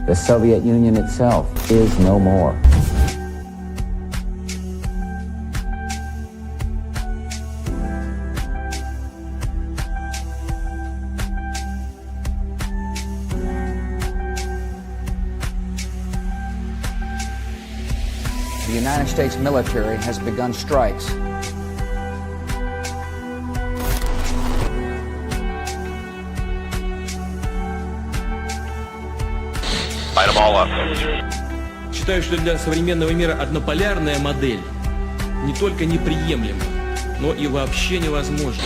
The Soviet Union itself is no more. The United States military has begun strikes. Light them all up. Считаю, что для современного мира однополярная модель не только неприемлема, но и вообще невозможна.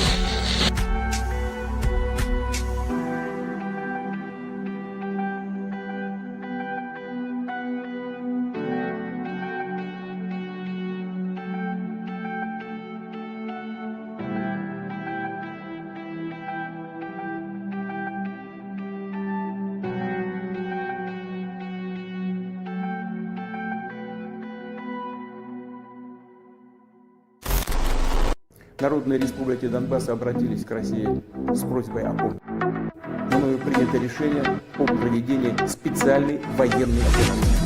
Народные республики Донбасса обратились к России с просьбой о помощи. Мною принято решение о проведении специальной военной операции.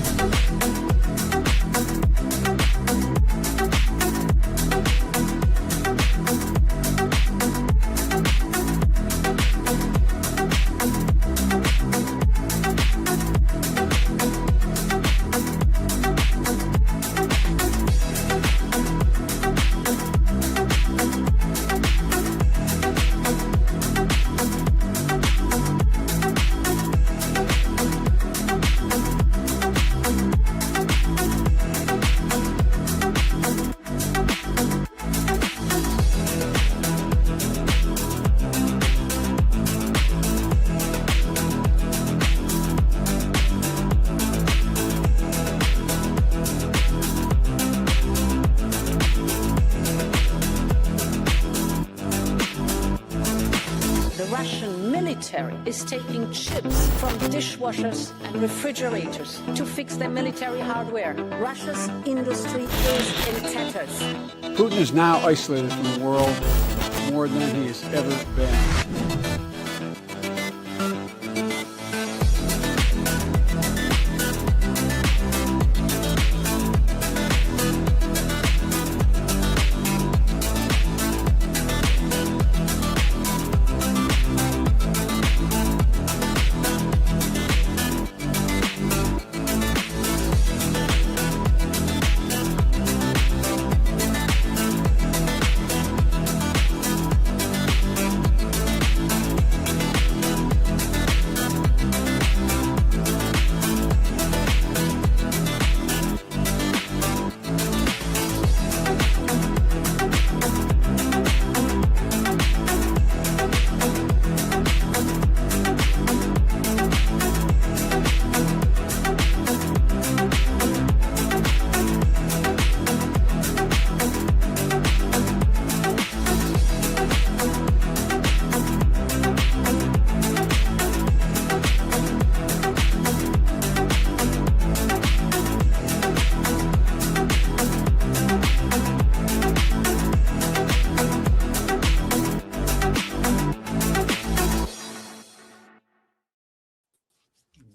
Is taking chips from dishwashers and refrigerators to fix their military hardware. Russia's industry is in tatters. Putin is now isolated from the world more than he has ever been.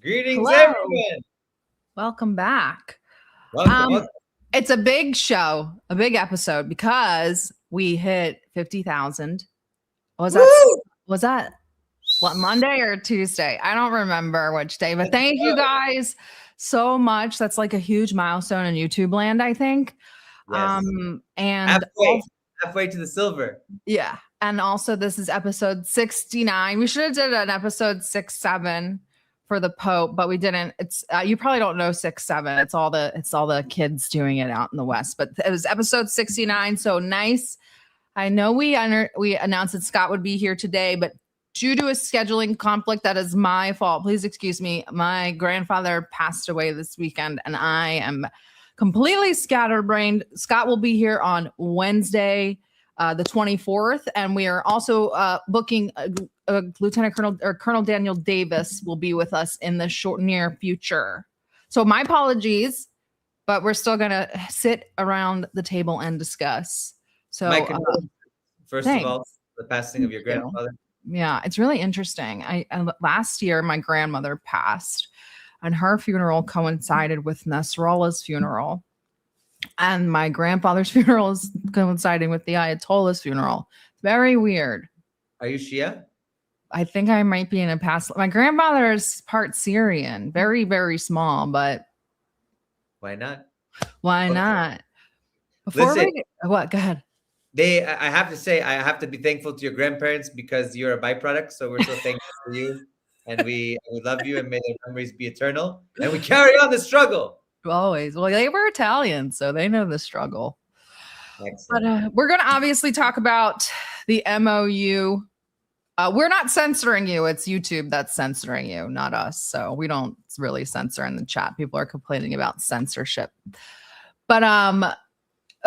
Greetings, Hello. everyone. Welcome back. Welcome. It's a big show, a big episode because we hit 50,000. Was that what, Monday or Tuesday? I don't remember which day, but thank you guys so much. That's like a huge milestone in YouTube land, I think. Yes. And halfway to the silver. yeah. And also this is episode 69. We should have did an episode 67 for the Pope, but we didn't. It's you probably don't know 67. It's all the kids doing it out in the West, but it was episode 69. So nice. I know we announced that Scott would be here today, but due to a scheduling conflict, that is my fault. Please excuse me. My grandfather passed away this weekend, and I am completely scatterbrained. Scott will be here on Wednesday, the 24th, and we are also booking Lieutenant Colonel or Colonel Daniel Davis will be with us in the near future. So my apologies, but we're still going to sit around the table and discuss. So first of all, the passing of your grandfather. Yeah, it's really interesting. I last year my grandmother passed. and her funeral coincided with Nasrallah's funeral. And my grandfather's funeral is coinciding with the Ayatollah's funeral. Very weird. Are you Shia? I think I might be in a past. My grandfather is part Syrian, very, very small, but Why not? why not? Before Listen, what? Go ahead. I have to say, I have to be thankful to your grandparents because you're a byproduct. So we're so thankful for you. And we love you and may their memories be eternal. And we carry on the struggle. Always. Well, they were Italian, so they know the struggle. Excellent. But we're going to obviously talk about the MOU. We're not censoring you. It's YouTube that's censoring you, not us. So we don't really censor in the chat. People are complaining about censorship. But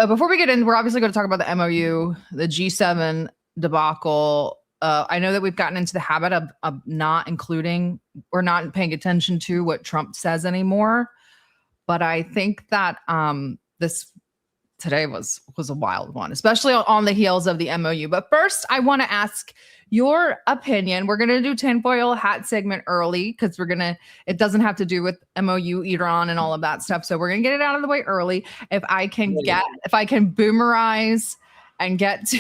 before we get in, we're obviously going to talk about the MOU, the G7 debacle. I know that we've gotten into the habit of not including or not paying attention to what Trump says anymore. But I think that this today was a wild one, especially on the heels of the MOU. But first, I want to ask your opinion. We're going to do tinfoil hat segment early because it doesn't have to do with MOU, Iran, and all of that stuff. So we're going to get it out of the way early. If I can boomerize and get to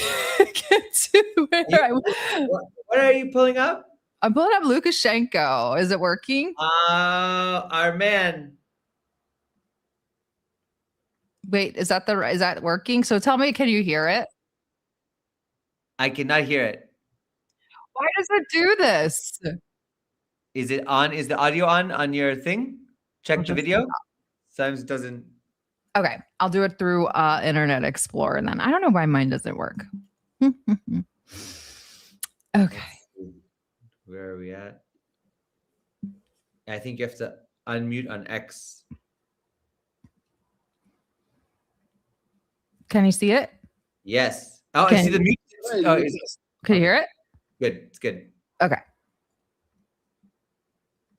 What are you pulling up? I'm pulling up Lukashenko. Is it working? Our man. Wait, is that working? So tell me, can you hear it? I cannot hear it. Why does it do this? Is it on? Is the audio on your thing? Check the video. Sometimes it doesn't. Okay, I'll do it through Internet Explorer, and then I don't know why mine doesn't work. Okay. Where are we at? I think you have to unmute on X. Can you see it? Yes. Oh, I see the mute. Oh, can you hear it? Good. It's good. Okay.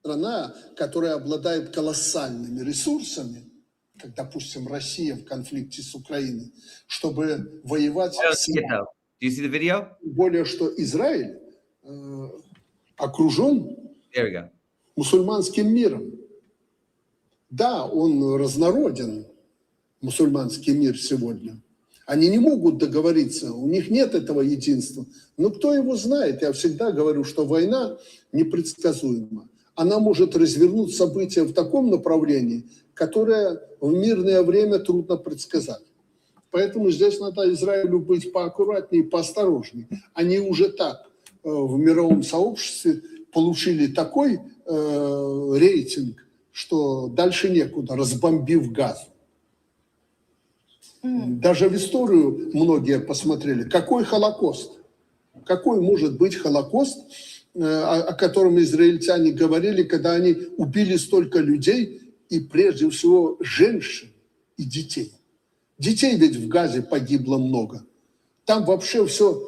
Страна, которая обладает колоссальными ресурсами, как, допустим, Россия в конфликте с Украиной, чтобы воевать с Do you see the video? более что Израиль окружен мусульманским миром. Да, он разнороден, мусульманский мир сегодня. Они не могут договориться, у них нет этого единства. Но кто его знает? Я всегда говорю, что война непредсказуема. Она может развернуть события в таком направлении, которое в мирное время трудно предсказать. Поэтому здесь надо Израилю быть поаккуратнее и поосторожнее. Они уже так в мировом сообществе получили такой рейтинг, что дальше некуда, разбомбив Газу. Даже в историю многие посмотрели. Какой Холокост? Какой может быть Холокост, о котором израильтяне говорили, когда они убили столько людей, и прежде всего женщин и детей? Детей ведь в Газе погибло много. Там вообще все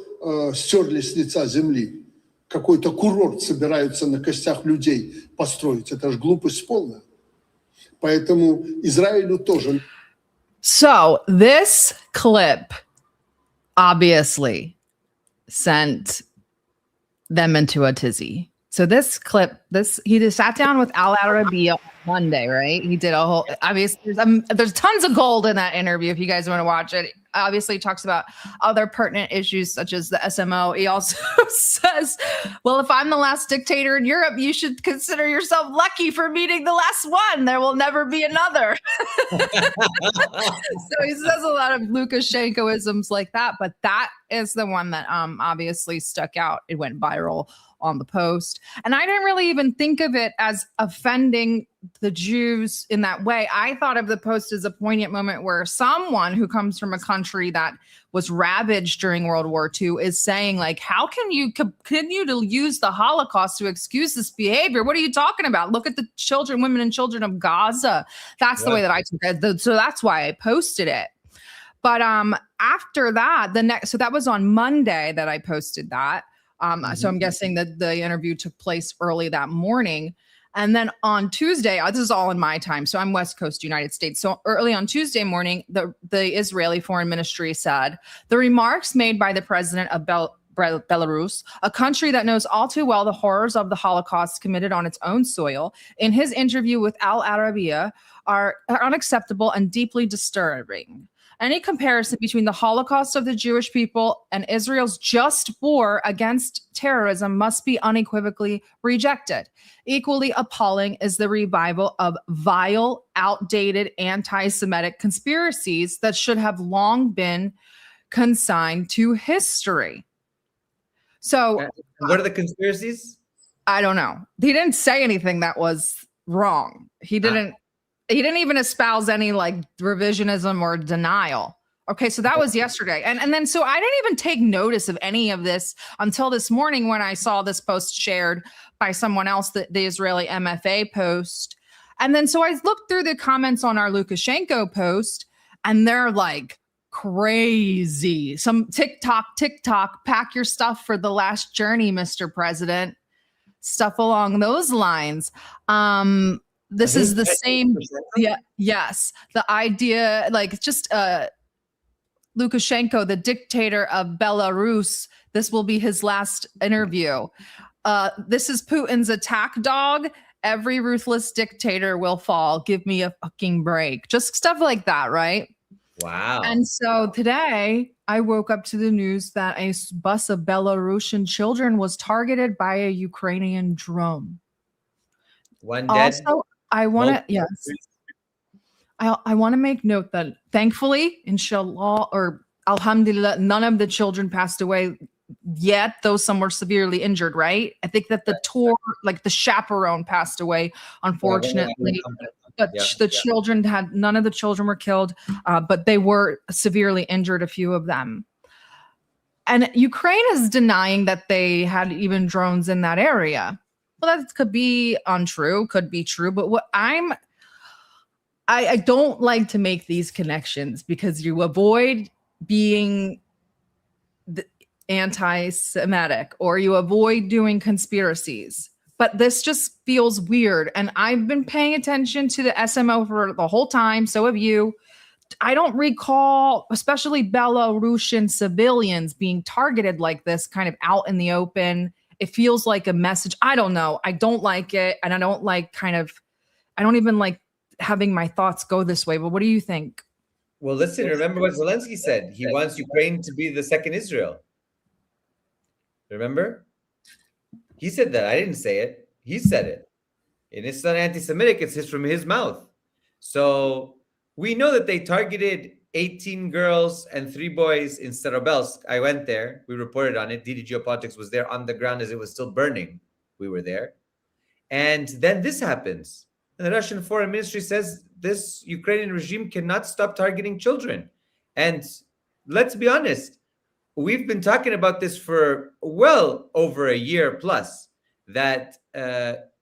стерли с лица земли. Какой-то курорт собираются на костях людей построить. Это же глупость полная. Поэтому Израилю тоже... So this clip obviously sent them into a tizzy. So this clip, he just sat down with Al Arabi on Monday, right? He did a whole, obviously there's tons of gold in that interview if you guys want to watch it. Obviously he talks about other pertinent issues such as the SMO. He also says, well, if I'm the last dictator in Europe, you should consider yourself lucky for meeting the last one. There will never be another. So he says a lot of Lukashenkoisms like that, but that is the one that obviously stuck out. It went viral on the post. And I didn't really even think of it as offending the Jews in that way. I thought of the post as a poignant moment where someone who comes from a country that was ravaged during World War II is saying, like, how can you continue to use the Holocaust to excuse this behavior? What are you talking about? Look at the children, women and children of Gaza. That's the way that I took it. So that's why I posted it. But after that, so that was on Monday that I posted that. So I'm guessing that the interview took place early that morning. And then on Tuesday, this is all in my time. So I'm West Coast, United States. So early on Tuesday morning, the Israeli Foreign Ministry said, the remarks made by the president of Belarus, a country that knows all too well the horrors of the Holocaust committed on its own soil, in his interview with Al Arabiya are unacceptable and deeply disturbing. Any comparison between the Holocaust of the Jewish people and Israel's just war against terrorism must be unequivocally rejected. Equally appalling is the revival of vile, outdated, anti-Semitic conspiracies that should have long been consigned to history. So, what are the conspiracies? I don't know. He didn't say anything that was wrong. He didn't even espouse any like revisionism or denial. Okay, so that was yesterday. And then so I didn't even take notice of any of this until this morning when I saw this post shared by someone else, the Israeli MFA post. And then so I looked through the comments on our Lukashenko post, and they're like crazy. Some TikTok, pack your stuff for the last journey, Mr. President. Stuff along those lines. This is the same. Yeah. Yes. The idea, like just Lukashenko, the dictator of Belarus, this will be his last interview. This is Putin's attack dog. Every ruthless dictator will fall. Give me a fucking break. Just stuff like that, right? Wow. And so today I woke up to the news that a bus of Belarusian children was targeted by a Ukrainian drone. One dead. Also, I want to, I want to make note that thankfully, inshallah, or alhamdulillah, none of the children passed away yet, though some were severely injured, right? I think that the tour, like the chaperone passed away, unfortunately. But the children none of the children were killed, but they were severely injured, a few of them. And Ukraine is denying that they had even drones in that area. Well, that could be untrue, could be true. But what I don't like to make these connections because you avoid being anti-Semitic or you avoid doing conspiracies. But this just feels weird. And I've been paying attention to the SMO for the whole time. So have you. I don't recall, especially Belarusian civilians being targeted like this, kind of out in the open. It feels like a message. I don't know. I don't like it. And I don't like I don't even like having my thoughts go this way. But what do you think? Well, listen, remember what Zelensky said. He wants Ukraine to be the second Israel. Remember? He said that. I didn't say it. He said it. And it's not anti-Semitic. It's from his mouth. So we know that they targeted 18 girls and 3 boys in Starobelsk. I went there. We reported on it. DD Geopolitics was there on the ground as it was still burning. We were there. And then this happens. And the Russian Foreign Ministry says this Ukrainian regime cannot stop targeting children. And let's be honest. We've been talking about this for well over a year plus, that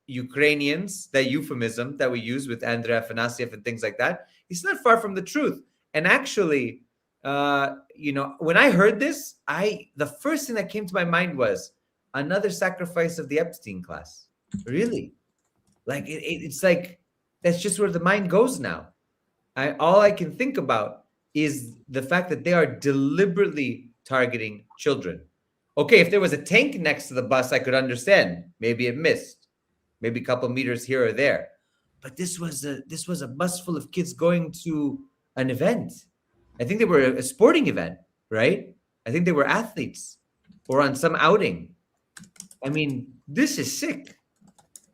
Ukrainians, that euphemism that we use with Andrei Afanasyev and things like that, it's not far from the truth. And actually, when I heard this, the first thing that came to my mind was another sacrifice of the Epstein class. Really? Like, it's like, that's just where the mind goes now. All I can think about is the fact that they are deliberately targeting children. Okay, if there was a tank next to the bus, I could understand. Maybe it missed, maybe a couple meters here or there. But this was a bus full of kids going to an event. I think they were a sporting event, right? I think they were athletes or on some outing. I mean, this is sick.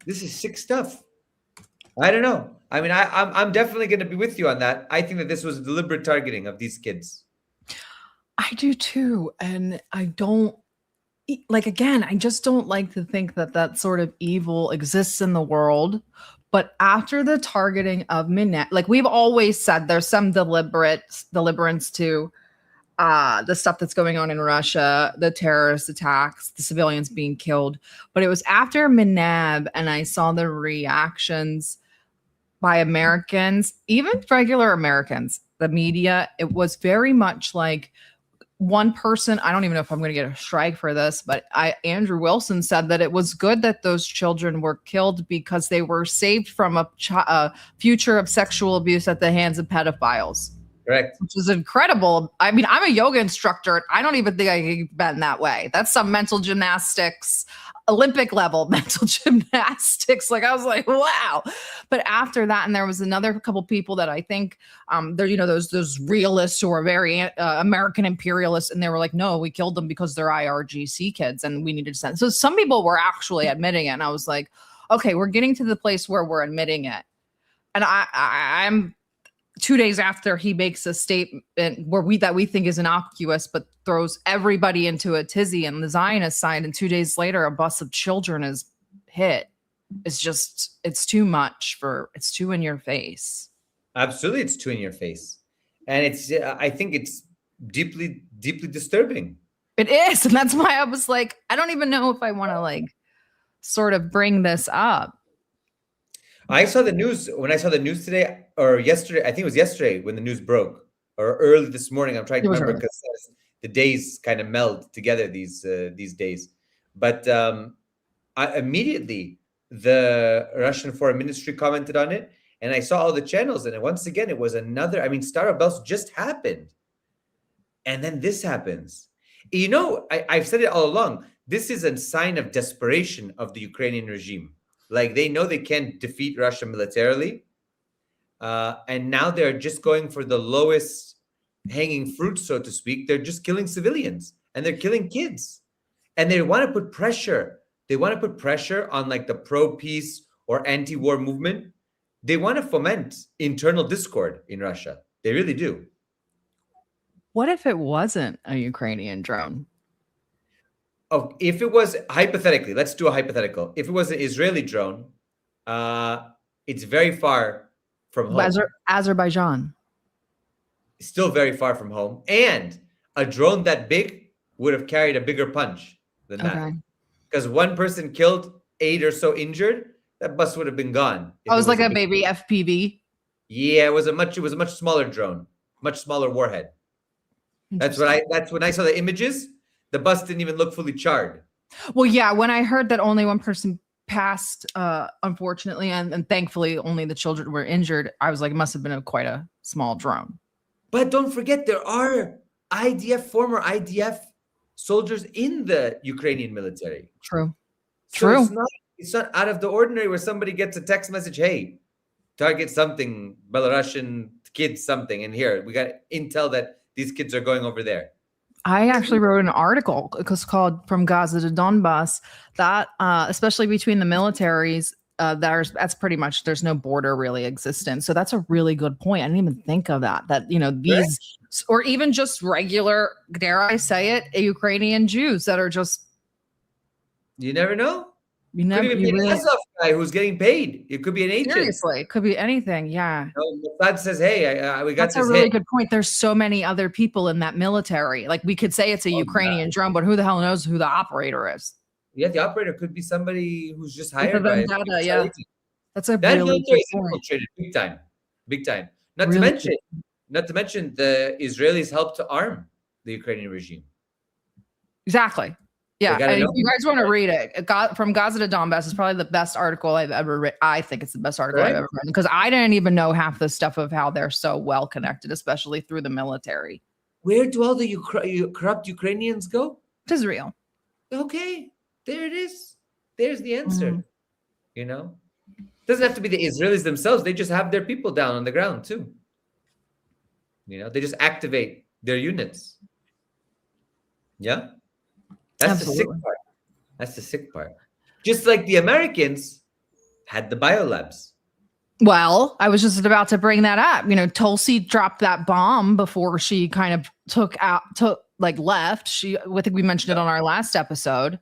This is sick stuff. I don't know. I mean, I'm definitely going to be with you on that. I think that this was deliberate targeting of these kids. I do too. And I don't again, I just don't like to think that sort of evil exists in the world. But after the targeting of Minette, like we've always said, there's some deliverance to the stuff that's going on in Russia, the terrorist attacks, the civilians being killed. But it was after Minab and I saw the reactions by Americans, even regular Americans, the media, it was very much like one person, I don't even know if I'm going to get a strike for this, but Andrew Wilson said that it was good that those children were killed because they were saved from a future of sexual abuse at the hands of pedophiles. Correct. Which is incredible. I mean, I'm a yoga instructor. I don't even think I could bend that way. That's some mental gymnastics, Olympic level mental gymnastics. Like I was like, wow. But after that, and there was another couple people that I think they're, you know, those realists who are very American imperialists, and they were like, no, we killed them because they're IRGC kids and we needed to send. So some people were actually admitting it. And I was like, okay, we're getting to the place where we're admitting it. And I'm 2 days after he makes a statement where we think is innocuous, but throws everybody into a tizzy and the Zionist side. And 2 days later, a bus of children is hit. It's too much it's too in your face. Absolutely. It's too in your face. And I think it's deeply, deeply disturbing. It is. And that's why I was like, I don't even know if I want to like sort of bring this up. I saw the news when I saw the news today or yesterday. I think it was yesterday when the news broke, or early this morning. I'm trying to remember because the days kind of meld together these days. But immediately the Russian Foreign Ministry commented on it, and I saw all the channels. And once again, it was another. I mean, Star of Bells just happened, and then this happens. You know, I've said it all along. This is a sign of desperation of the Ukrainian regime. Like they know they can't defeat Russia militarily. And now they're just going for the lowest hanging fruit, so to speak. They're just killing civilians and they're killing kids. And they want to put pressure. They want to put pressure on like the pro-peace or anti-war movement. They want to foment internal discord in Russia. They really do. What if it wasn't a Ukrainian drone? Oh, if it was, hypothetically, let's do a hypothetical. If it was an Israeli drone, it's very far from home. Azerbaijan. Still very far from home. And a drone that big would have carried a bigger punch than that. Because one person killed, 8 or so injured, that bus would have been gone. Oh, it was like a baby FPV? Yeah, it was a much smaller drone, much smaller warhead. That's when I saw the images. The bus didn't even look fully charred. Well, yeah, when I heard that only one person passed, unfortunately, and thankfully only the children were injured, I was like, it must have been quite a small drone. But don't forget, there are former IDF soldiers in the Ukrainian military. True. So True. It's not out of the ordinary where somebody gets a text message, hey, target something, Belarusian kids something, and here, we got intel that these kids are going over there. I actually wrote an article. It was called From Gaza to Donbass. That, especially between the militaries, that's pretty much, there's no border really existent. So that's a really good point. I didn't even think of that. That, you know, these, or even just regular, dare I say it, Ukrainian Jews that are just. You never know. You never. Could even be an Azov guy who's getting paid. It could be an agent. Seriously, it could be anything. Yeah. Mossad says, "Hey, we got That's this." a really hit. good point. There's so many other people in that military. Like we could say it's a Ukrainian drone, but who the hell knows who the operator is? Yeah, the operator could be somebody who's just hired by. Yeah, that's a that really military good point. infiltrated big time. Not to mention, the Israelis helped to arm the Ukrainian regime. Exactly. Yeah, and if you guys want to read it, From Gaza to Donbass is probably the best article I've ever read. I think it's the best article I've ever read because I didn't even know half the stuff of how they're so well connected, especially through the military. Where do all the corrupt Ukrainians go? To Israel. Okay, there it is. There's the answer. You know, doesn't have to be the Israelis themselves. They just have their people down on the ground too. You know, they just activate their units. Yeah. That's the sick part. That's the sick part. Just like the Americans had the biolabs. Well, I was just about to bring that up. You know, Tulsi dropped that bomb before she kind of left. I think we mentioned it on our last episode.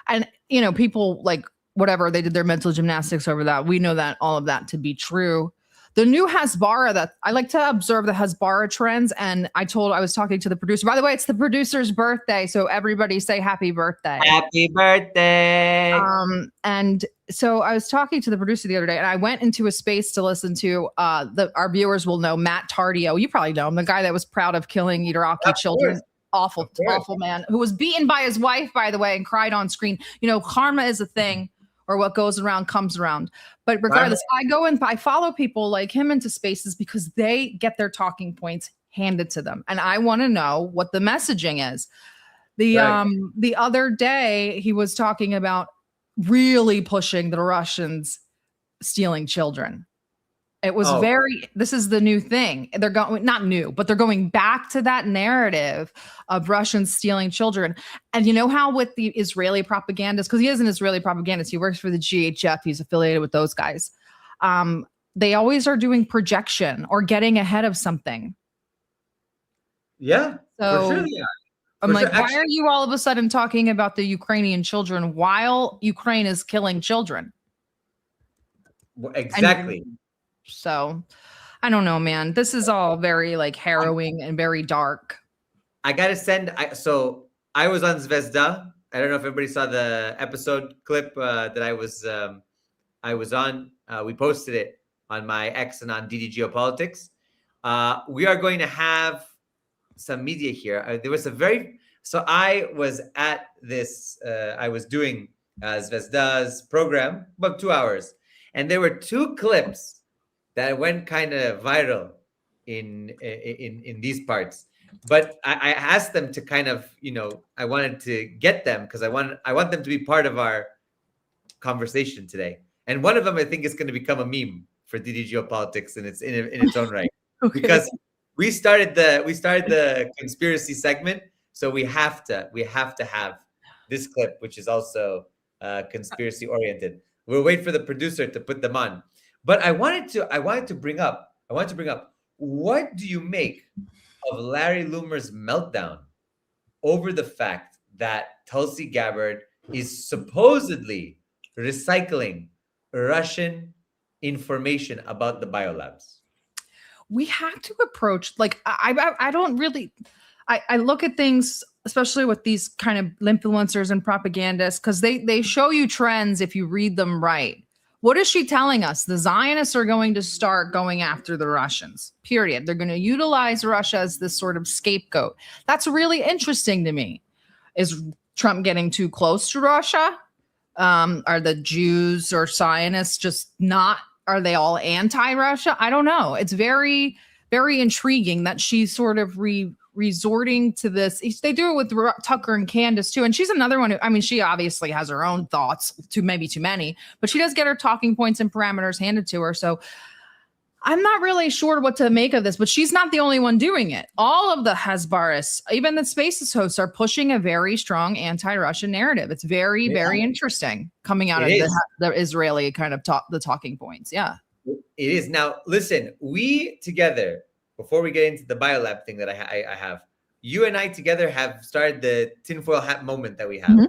And, you know, people like whatever, they did their mental gymnastics over that. We know that all of that to be true. The new Hasbara, that I like to observe the Hasbara trends. And I was talking to the producer, by the way, it's the producer's birthday. So everybody say happy birthday. Happy birthday. And so I was talking to the producer the other day and I went into a space to listen to, our viewers will know Matt Tardio. You probably know him, the guy that was proud of killing Iraqi children. Awful man who was beaten by his wife, by the way, and cried on screen. You know, karma is a thing. Or what goes around comes around. But regardless, I go and I follow people like him into spaces because they get their talking points handed to them. And I want to know what the messaging is. The other day he was talking about really pushing the Russians stealing children. It was this is the new thing. They're going, not new, but they're going back to that narrative of Russians stealing children. And you know how with the Israeli propagandists, because he is an Israeli propagandist, he works for the GHF, he's affiliated with those guys. They always are doing projection or getting ahead of something. Yeah, so for sure they are. I'm like, why are you all of a sudden talking about the Ukrainian children while Ukraine is killing children? Exactly. So I don't know, man. This is all very like harrowing and very dark. I gotta send. So I was on Zvezda. I don't know if everybody saw the episode clip that I was on. We posted it on my X and on DD Geopolitics. We are going to have some media here. There was so I was at this. I was doing Zvezda's program about 2 hours, and there were 2 clips that went kind of viral in these parts. But I asked them to kind of, I wanted to get them because I want them to be part of our conversation today. And one of them, I think, is going to become a meme for DD Geopolitics in its own right. Okay. Because we started the conspiracy segment, so we have to have this clip, which is also conspiracy oriented. We'll wait for the producer to put them on. But I wanted to bring up, what do you make of Larry Loomer's meltdown over the fact that Tulsi Gabbard is supposedly recycling Russian information about the biolabs? We have to approach, like, I don't really, I look at things, especially with these kind of influencers and propagandists, because they show you trends if you read them right. What is she telling us? The Zionists are going to start going after the Russians, period. They're going to utilize Russia as this sort of scapegoat. That's really interesting to me. Is Trump getting too close to Russia? Are the Jews or Zionists just not, are they all anti-Russia? I don't know. It's very, very intriguing that she's sort of resorting to this. They do it with Tucker and Candace too. And she's another one who, I mean, she obviously has her own thoughts, maybe too many, but she does get her talking points and parameters handed to her. So I'm not really sure what to make of this, but she's not the only one doing it. All of the Hasbarists, even the Spaces hosts, are pushing a very strong anti-Russian narrative. It's very, very interesting coming out of the Israeli kind of the talking points. Yeah, it is. Now, listen, we together, before we get into the biolab thing that I have, you and I together have started the tinfoil hat moment that we have. Mm-hmm.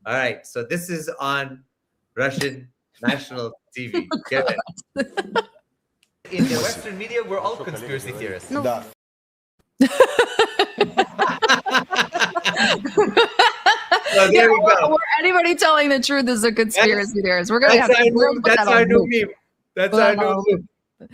All right, so this is on Russian national TV. Get it. In the Western media, we're all conspiracy theorists. No. So there we go. Anybody telling the truth is a conspiracy theorist. We're gonna have to. That's our new meme. That's our new meme.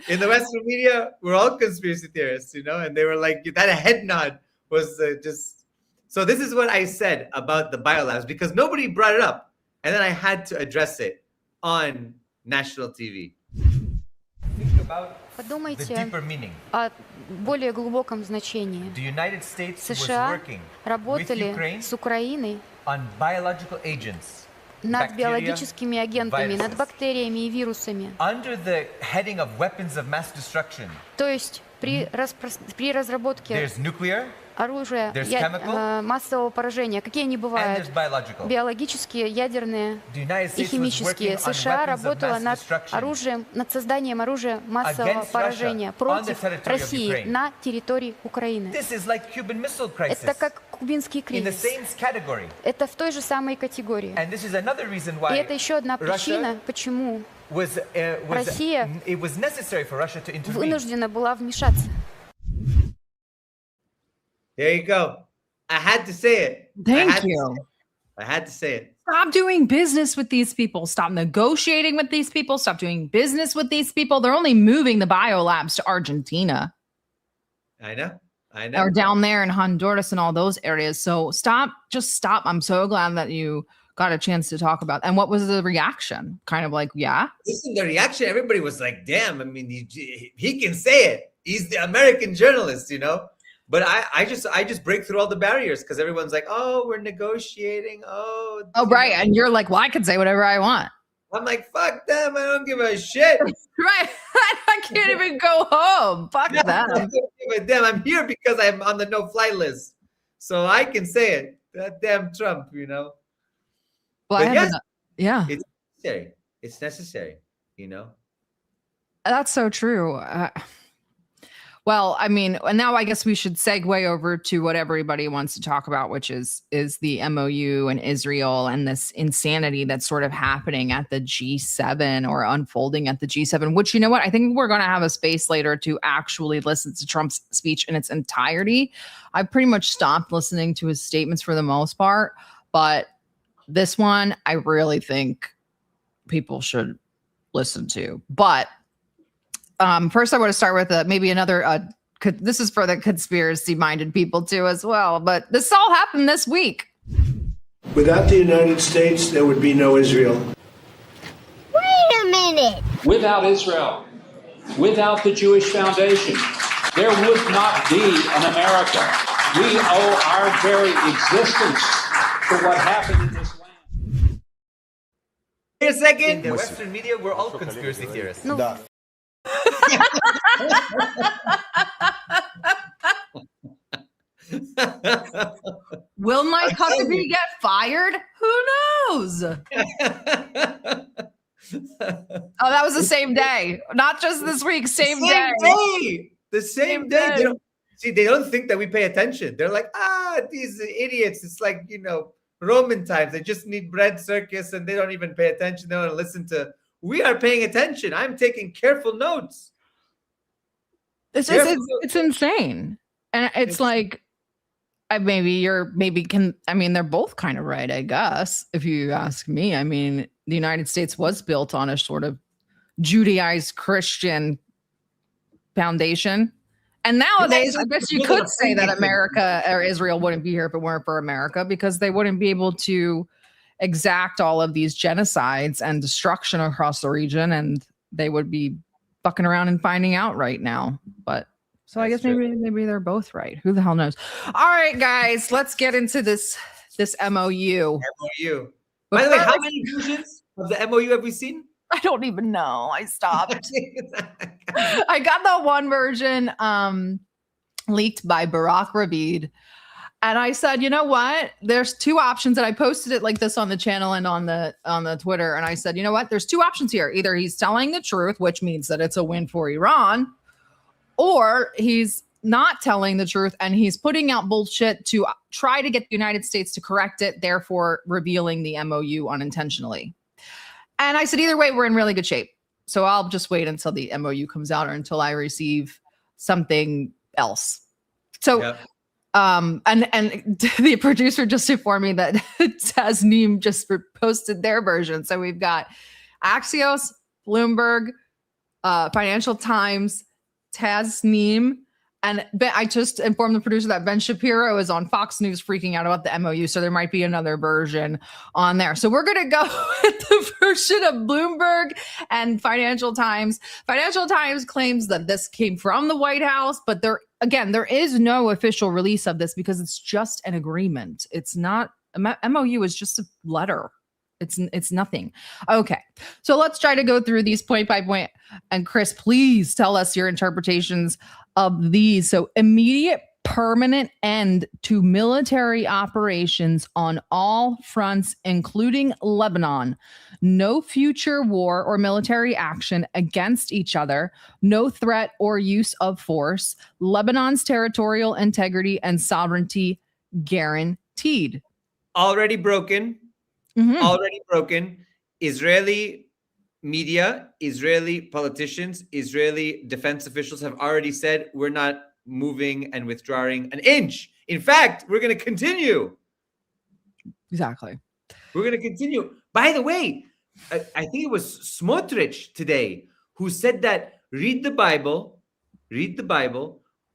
In the Western media, we're all conspiracy theorists, and they were like, that head nod was just. So this is what I said about the biolabs because nobody brought it up, and then I had to address it on national TV. Think about the deeper meaning. О более глубоком значении. The United States США работали с Украиной над биологическими агентами, над бактериями и вирусами. Under the heading of weapons of mass destruction. То есть при разработке оружия массового поражения, какие они бывают? Биологические, ядерные и химические. США работала над созданием оружия массового поражения против России на территории Украины. Это как кубинский кризис. Это в той же самой категории. И это еще одна причина, почему Россия вынуждена была вмешаться. There you go. I had to say it. Thank you. I had to say it. Stop doing business with these people. Stop negotiating with these people. Stop doing business with these people. They're only moving the biolabs to Argentina. I know. Or down there in Honduras and all those areas. So just stop. I'm so glad that you got a chance to talk about. And what was the reaction? Kind of like, yeah. Listen, the reaction, everybody was like, damn, I mean, he can say it. He's the American journalist, you know. But I just break through all the barriers because everyone's like, oh, we're negotiating. Oh, right. And you're like, well, I can say whatever I want. I'm like, fuck them. I don't give a shit. Right. I can't even go home. Fuck them. I don't give a damn. I'm here because I'm on the no-fly list. So I can say it. That damn Trump, you know. Well, but yeah. It's necessary. It's necessary, you know. That's so true. Well, I mean, and now I guess we should segue over to what everybody wants to talk about, which is the MOU and Israel and this insanity that's sort of happening at the G7 or unfolding at the G7, which, you know what, I think we're going to have a space later to actually listen to Trump's speech in its entirety. I pretty much stopped listening to his statements for the most part, but this one, I really think people should listen to. But first, I want to start with maybe another. This is for the conspiracy-minded people too, as well. But this all happened this week. Without the United States, there would be no Israel. Wait a minute. Without Israel, without the Jewish Foundation, there would not be an America. We owe our very existence to what happened in this land. Wait a second. In the Western media, we're all conspiracy theorists. No. Will Mike Huckabee get fired? Who knows? Oh, that was the same day. Not just this week, same day. The same day. They don't think that we pay attention. They're like, these idiots. It's like, you know, Roman times. They just need bread circus and they don't even pay attention. They don't listen to. We are paying attention. I'm taking careful notes. It's insane. And it's like, they're both kind of right, I guess, if you ask me. I mean, the United States was built on a sort of Judaized Christian foundation. And nowadays, I guess you could say that America or Israel wouldn't be here if it weren't for America, because they wouldn't be able to exact all of these genocides and destruction across the region, and they would be fucking around and finding out right now. But so I guess maybe they're both right. Who the hell knows? All right, guys, let's get into this MOU. By the way, how many versions of the MOU have we seen? I don't even know. I stopped. I got the one version leaked by Barack Ravid. And I said, you know what? There's two options. And I posted it like this on the channel and on the Twitter. And I said, you know what? There's two options here. Either he's telling the truth, which means that it's a win for Iran, or he's not telling the truth and he's putting out bullshit to try to get the United States to correct it, therefore revealing the MOU unintentionally. And I said, either way, we're in really good shape. So I'll just wait until the MOU comes out or until I receive something else. So, yep. And the producer just informed me that Tasneem just posted their version. So we've got Axios, Bloomberg, Financial Times, Tasneem, and I just informed the producer that Ben Shapiro is on Fox News freaking out about the MOU. So there might be another version on there. So we're going to go with the version of Bloomberg and Financial Times. Financial Times claims that this came from the White House, but there is no official release of this because it's just an agreement. It's not, MOU is just a letter. It's nothing. Okay. So let's try to go through these point by point. And Chris, please tell us your interpretations of these. So immediate permanent end to military operations on all fronts, including Lebanon. No future war or military action against each other. No threat or use of force. Lebanon's territorial integrity and sovereignty guaranteed. Already broken. Mm-hmm. Already broken. Israeli media, Israeli politicians, Israeli defense officials have already said we're not moving and withdrawing an inch. In fact, we're going to continue. Exactly. We're going to continue. By the way, I think it was Smotrich today who said that read the Bible.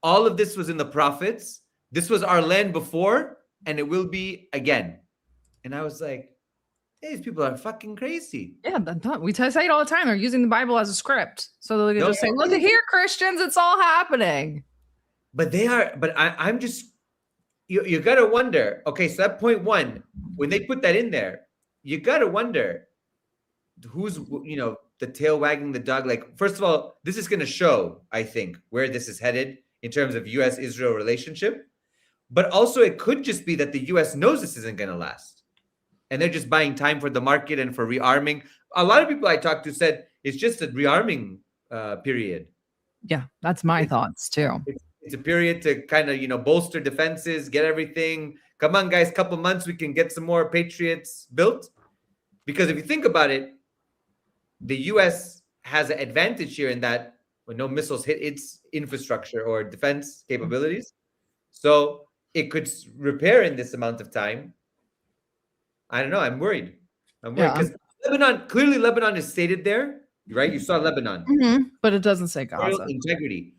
All of this was in the prophets. This was our land before, and it will be again. And I was like, These people are fucking crazy. Yeah, we say it all the time. They're using the Bible as a script. So they can just say, look at here, Christians, it's all happening. But I'm just, you got to wonder, okay, so that point one, when they put that in there, you got to wonder who's, the tail wagging the dog. Like, first of all, this is going to show, I think, where this is headed in terms of U.S.-Israel relationship. But also it could just be that the U.S. knows this isn't going to last. And they're just buying time for the market and for rearming. A lot of people I talked to said it's just a rearming period. Yeah, that's my thoughts too. It's a period to kind of, bolster defenses, get everything. Come on, guys, couple months, we can get some more Patriots built. Because if you think about it, the U.S. has an advantage here in that when no missiles hit its infrastructure or defense capabilities. So it could repair in this amount of time. I don't know. I'm worried because Lebanon is stated there, right? You saw Lebanon, but it doesn't say Gaza. Integrity.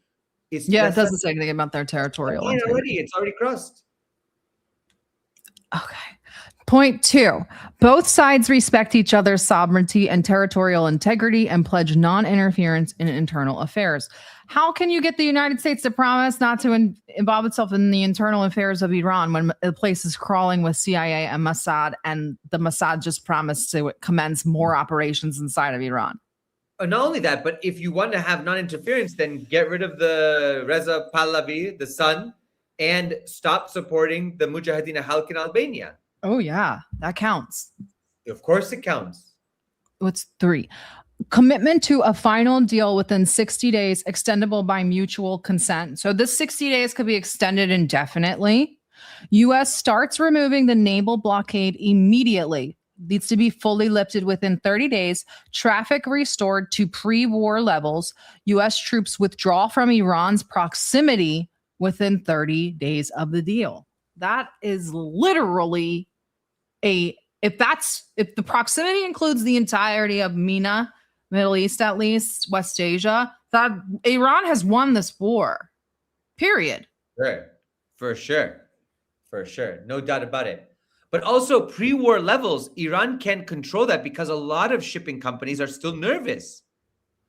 It doesn't say anything about their territorial integrity. It's already crossed. Okay. Point 2, both sides respect each other's sovereignty and territorial integrity and pledge non-interference in internal affairs. How can you get the United States to promise not to involve itself in the internal affairs of Iran when the place is crawling with CIA and Mossad, and the Mossad just promised to commence more operations inside of Iran? Not only that, but if you want to have non-interference, then get rid of the Reza Pahlavi, the son, and stop supporting the Mujahideen al-Halq in Albania. Oh, yeah, that counts. Of course it counts. What's 3? Commitment to a final deal within 60 days, extendable by mutual consent. So this 60 days could be extended indefinitely. U.S. starts removing the naval blockade immediately. Needs to be fully lifted within 30 days. Traffic restored to pre-war levels. U.S. troops withdraw from Iran's proximity within 30 days of the deal. That is literally if the proximity includes the entirety of MENA, Middle East, at least West Asia, that Iran has won this war, period. For sure. No doubt about it. But also pre-war levels, Iran can't control that because a lot of shipping companies are still nervous.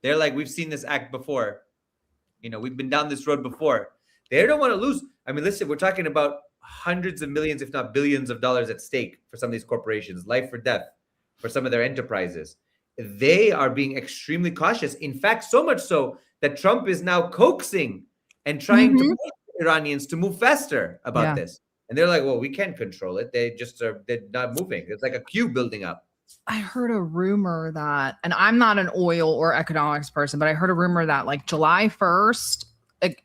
They're like, we've seen this act before. We've been down this road before. They don't want to lose. I mean, listen, we're talking about hundreds of millions, if not billions of dollars at stake for some of these corporations, life or death for some of their enterprises. They are being extremely cautious. In fact, so much so that Trump is now coaxing and trying to push Iranians to move faster about this. And they're like, well, we can't control it. They're not moving. It's like a queue building up. I heard a rumor that, and I'm not an oil or economics person, but I heard a rumor that like July 1st,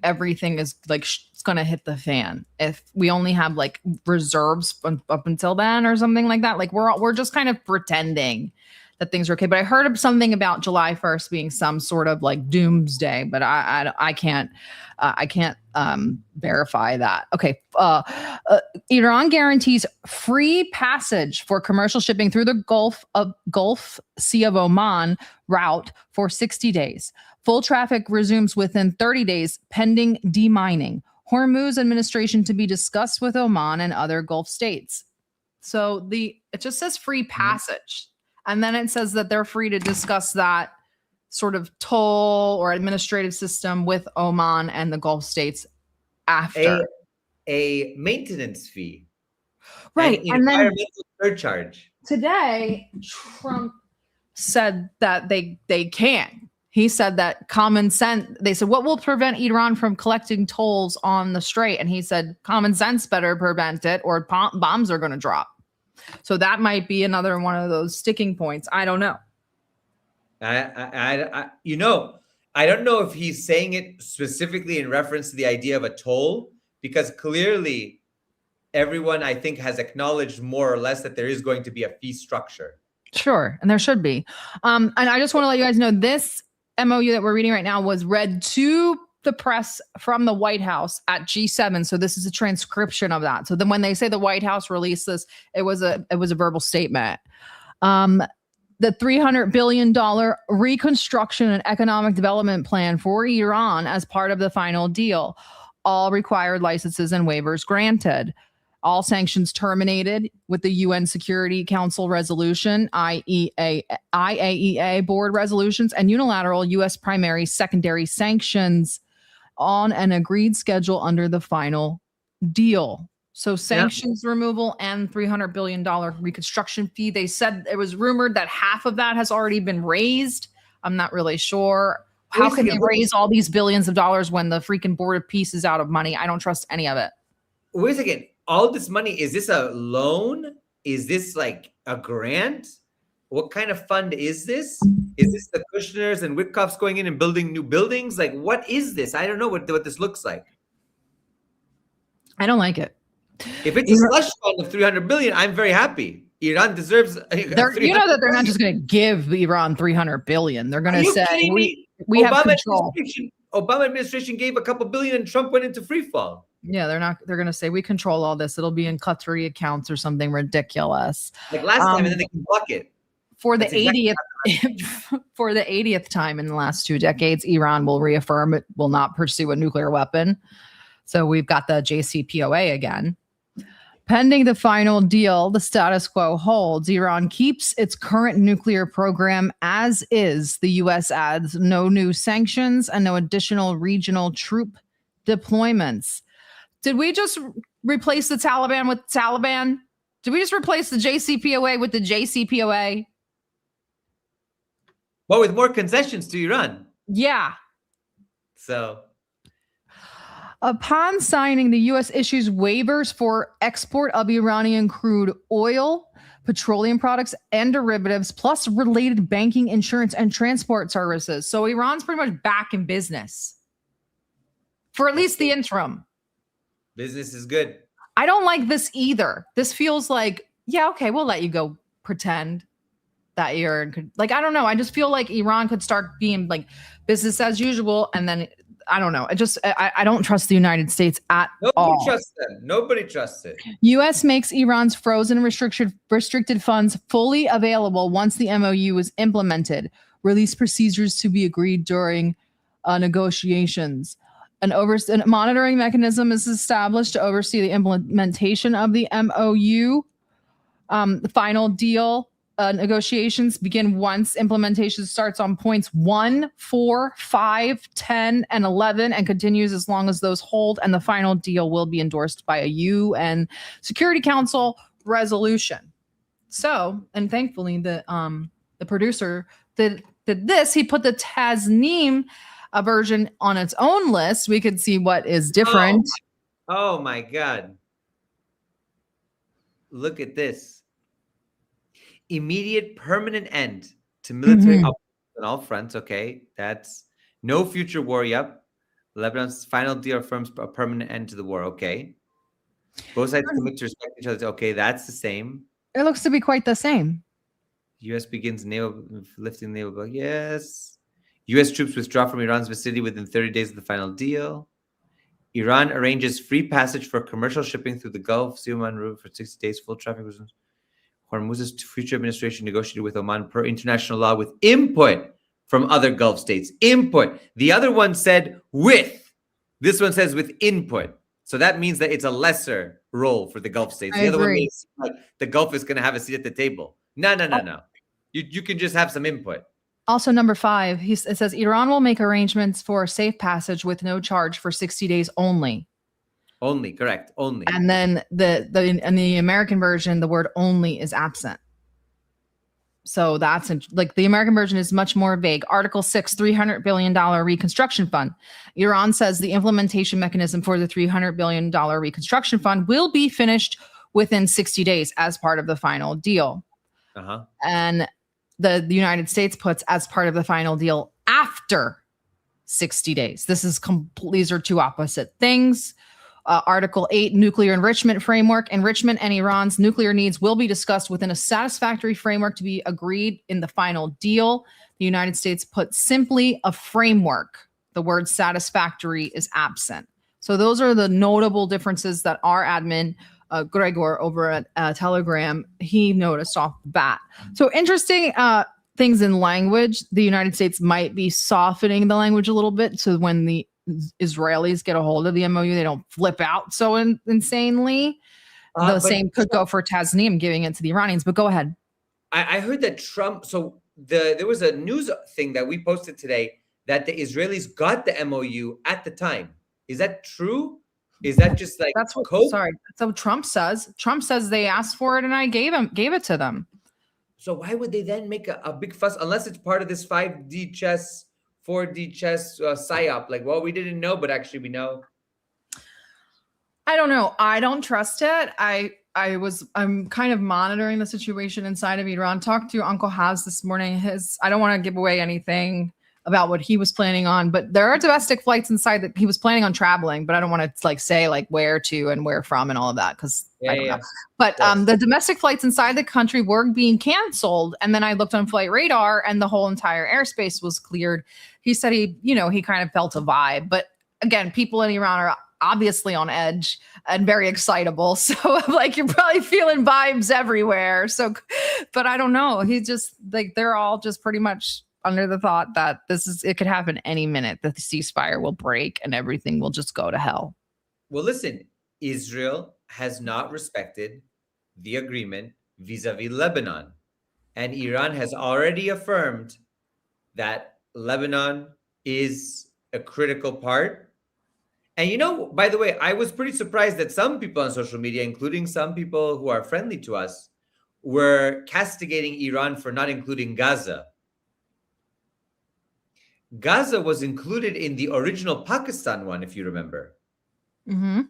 everything is like it's gonna hit the fan if we only have like reserves up until then or something like that. Like we're just kind of pretending that things are okay. But I heard of something about July 1st being some sort of like doomsday, but I can't verify that. Okay. Iran guarantees free passage for commercial shipping through the Gulf Sea of Oman route for 60 days. Full traffic resumes within 30 days pending demining. Hormuz administration to be discussed with Oman and other Gulf states. So it just says free passage. And then it says that they're free to discuss that sort of toll or administrative system with Oman and the Gulf states after. A maintenance fee. Right. And environmental surcharge. Today, Trump said that they can. He said that common sense, they said, what will prevent Iran from collecting tolls on the strait? And he said, common sense better prevent it or bombs are going to drop. So that might be another one of those sticking points. I don't know. I don't know if he's saying it specifically in reference to the idea of a toll, because clearly everyone, I think, has acknowledged more or less that there is going to be a fee structure. Sure. And there should be. And I just want to let you guys know this MOU that we're reading right now was read to the press from the White House at G7. So this is a transcription of that. So then when they say the White House released this, it was a verbal statement. The $300 billion reconstruction and economic development plan for Iran as part of the final deal, all required licenses and waivers granted. All sanctions terminated with the UN Security Council resolution, IAEA board resolutions, and unilateral U.S. primary secondary sanctions on an agreed schedule under the final deal. So sanctions removal and $300 billion reconstruction fee. They said it was rumored that half of that has already been raised. I'm not really sure. How can they raise all these billions of dollars when the freaking Board of Peace is out of money? I don't trust any of it. Wait a second. All this money, is this a loan? Is this like a grant? What kind of fund is this? Is this the Kushners and Witkoffs going in and building new buildings? Like, what is this? I don't know what this looks like. I don't like it. If it's a slush fund of 300 billion, I'm very happy. Iran deserves. You know that they're not just going to give Iran 300 billion. They're going to say we have control. Obama administration gave a couple billion, and Trump went into free fall. Yeah, they're going to say we control all this. It'll be in Qatari accounts or something ridiculous. Like last time, and then they can block it. For the 80th time in the last 2 decades, Iran will reaffirm it will not pursue a nuclear weapon. So we've got the JCPOA again. Pending the final deal, the status quo holds. Iran keeps its current nuclear program as is. The U.S. adds no new sanctions and no additional regional troop deployments. Did we just replace the Taliban with Taliban? Did we just replace the JCPOA with the JCPOA? Well, with more concessions to Iran. Yeah. So. Upon signing, the U.S. issues waivers for export of Iranian crude oil, petroleum products, and derivatives, plus related banking, insurance, and transport services. So Iran's pretty much back in business for at least the interim. Business is good. I don't like this either. This feels like, yeah, okay, we'll let you go pretend that you're like, I don't know. I just feel like Iran could start being like business as usual, and then I don't know. I don't trust the United States at all. Nobody trusts them. Nobody trusts it. U.S. makes Iran's frozen restricted funds fully available once the MOU is implemented. Release procedures to be agreed during negotiations. An monitoring mechanism is established to oversee the implementation of the MOU. The final deal negotiations begin once implementation starts on points 1, 4, 5, 10, and 11 and continues as long as those hold. And the final deal will be endorsed by a UN Security Council resolution. So, and thankfully the producer did this. He put the Tasnim version on its own list. We could see what is different. Oh my God. Look at this. Immediate permanent end to military operations on all fronts. Okay, that's no future war. Yep. Lebanon's final deal affirms a permanent end to the war. Okay. Both sides commit to respect each other. Okay, that's the same. It looks to be quite the same. U.S. begins lifting naval block. Yes. U.S. troops withdraw from Iran's vicinity within 30 days of the final deal. Iran arranges free passage for commercial shipping through the Gulf, Oman route for 60 days. Full traffic resumes. Hormuz's future administration negotiated with Oman per international law with input from other Gulf states. Input. The other one said with. This one says with input. So that means that it's a lesser role for the Gulf states. The other one means like the Gulf is going to have a seat at the table. No. You can just have some input. Also, number 5, it says Iran will make arrangements for safe passage with no charge for 60 days only. Only, correct. Only. And then in the American version, the word only is absent. So that's like the American version is much more vague. Article 6, $300 billion reconstruction fund. Iran says the implementation mechanism for the $300 billion reconstruction fund will be finished within 60 days as part of the final deal. And the United States puts as part of the final deal after 60 days. These are two opposite things. Article 8, nuclear enrichment framework. Enrichment and Iran's nuclear needs will be discussed within a satisfactory framework to be agreed in the final deal. The United States put simply a framework. The word satisfactory is absent. So those are the notable differences that our admin, Gregor over at Telegram, he noticed off the bat. So interesting things in language. The United States might be softening the language a little bit so when the Israelis get a hold of the MOU, they don't flip out so insanely. the same could go for Tasnim giving it to the Iranians. But go ahead. I heard that Trump. So there was a news thing that we posted today that the Israelis got the MOU at the time. Is that true? Is that just like that's what? cope? Sorry, that's what Trump says. Trump says they asked for it and I gave it to them. So why would they then make a big fuss unless it's part of this 5D chess, 4D chess psyop? Like, well, we didn't know, but actually we know. I don't know. I don't trust it. I'm kind of monitoring the situation inside of Iran. Talked to Uncle Haz this morning. I don't want to give away anything about what he was planning on, but there are domestic flights inside that he was planning on traveling, but I don't want to like say like where to and where from and all of that because I don't know. But the domestic flights inside the country were being canceled, and then I looked on Flight Radar, and the whole entire airspace was cleared. He said he kind of felt a vibe, but again, people in Iran are obviously on edge and very excitable. So like you're probably feeling vibes everywhere. So, but I don't know. He just like they're all just pretty much under the thought that it could happen any minute, that the ceasefire will break and everything will just go to hell. Well, listen, Israel has not respected the agreement vis-a-vis Lebanon. And Iran has already affirmed that Lebanon is a critical part. And by the way, I was pretty surprised that some people on social media, including some people who are friendly to us, were castigating Iran for not including Gaza. Gaza was included in the original Pakistan one, if you remember. Mm-hmm.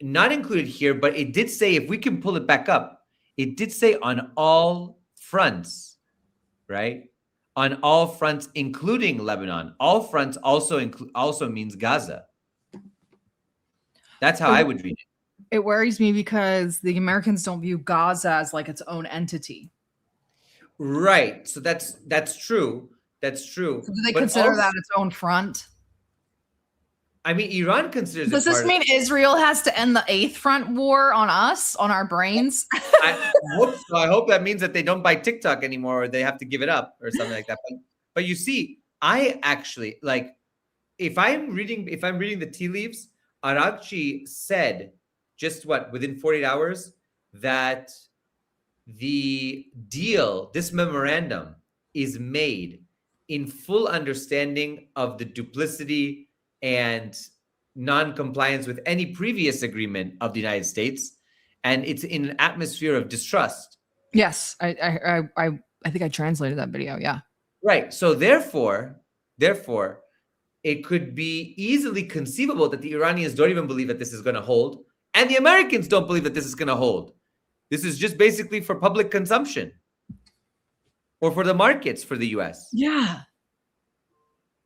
Not included here, but it did say, if we can pull it back up, it did say on all fronts, right? On all fronts, including Lebanon. All fronts also means Gaza. That's how I would read it. It worries me because the Americans don't view Gaza as like its own entity. Right. So that's true. That's true. So do they consider that its own front? I mean, Iran considers Does this mean Israel has to end the 8th front war on us, on our brains? I hope that means that they don't buy TikTok anymore, or they have to give it up or something like that. But you see, I actually like if I'm reading the tea leaves, Arakchi said just within 48 hours that the deal, this memorandum, is made in full understanding of the duplicity and non-compliance with any previous agreement of the United States, and it's in an atmosphere of distrust. Yes, I think I translated that video. Yeah, right. So therefore, it could be easily conceivable that the Iranians don't even believe that this is going to hold, and the Americans don't believe that this is going to hold. This is just basically for public consumption. Or for the markets for the U.S. Yeah.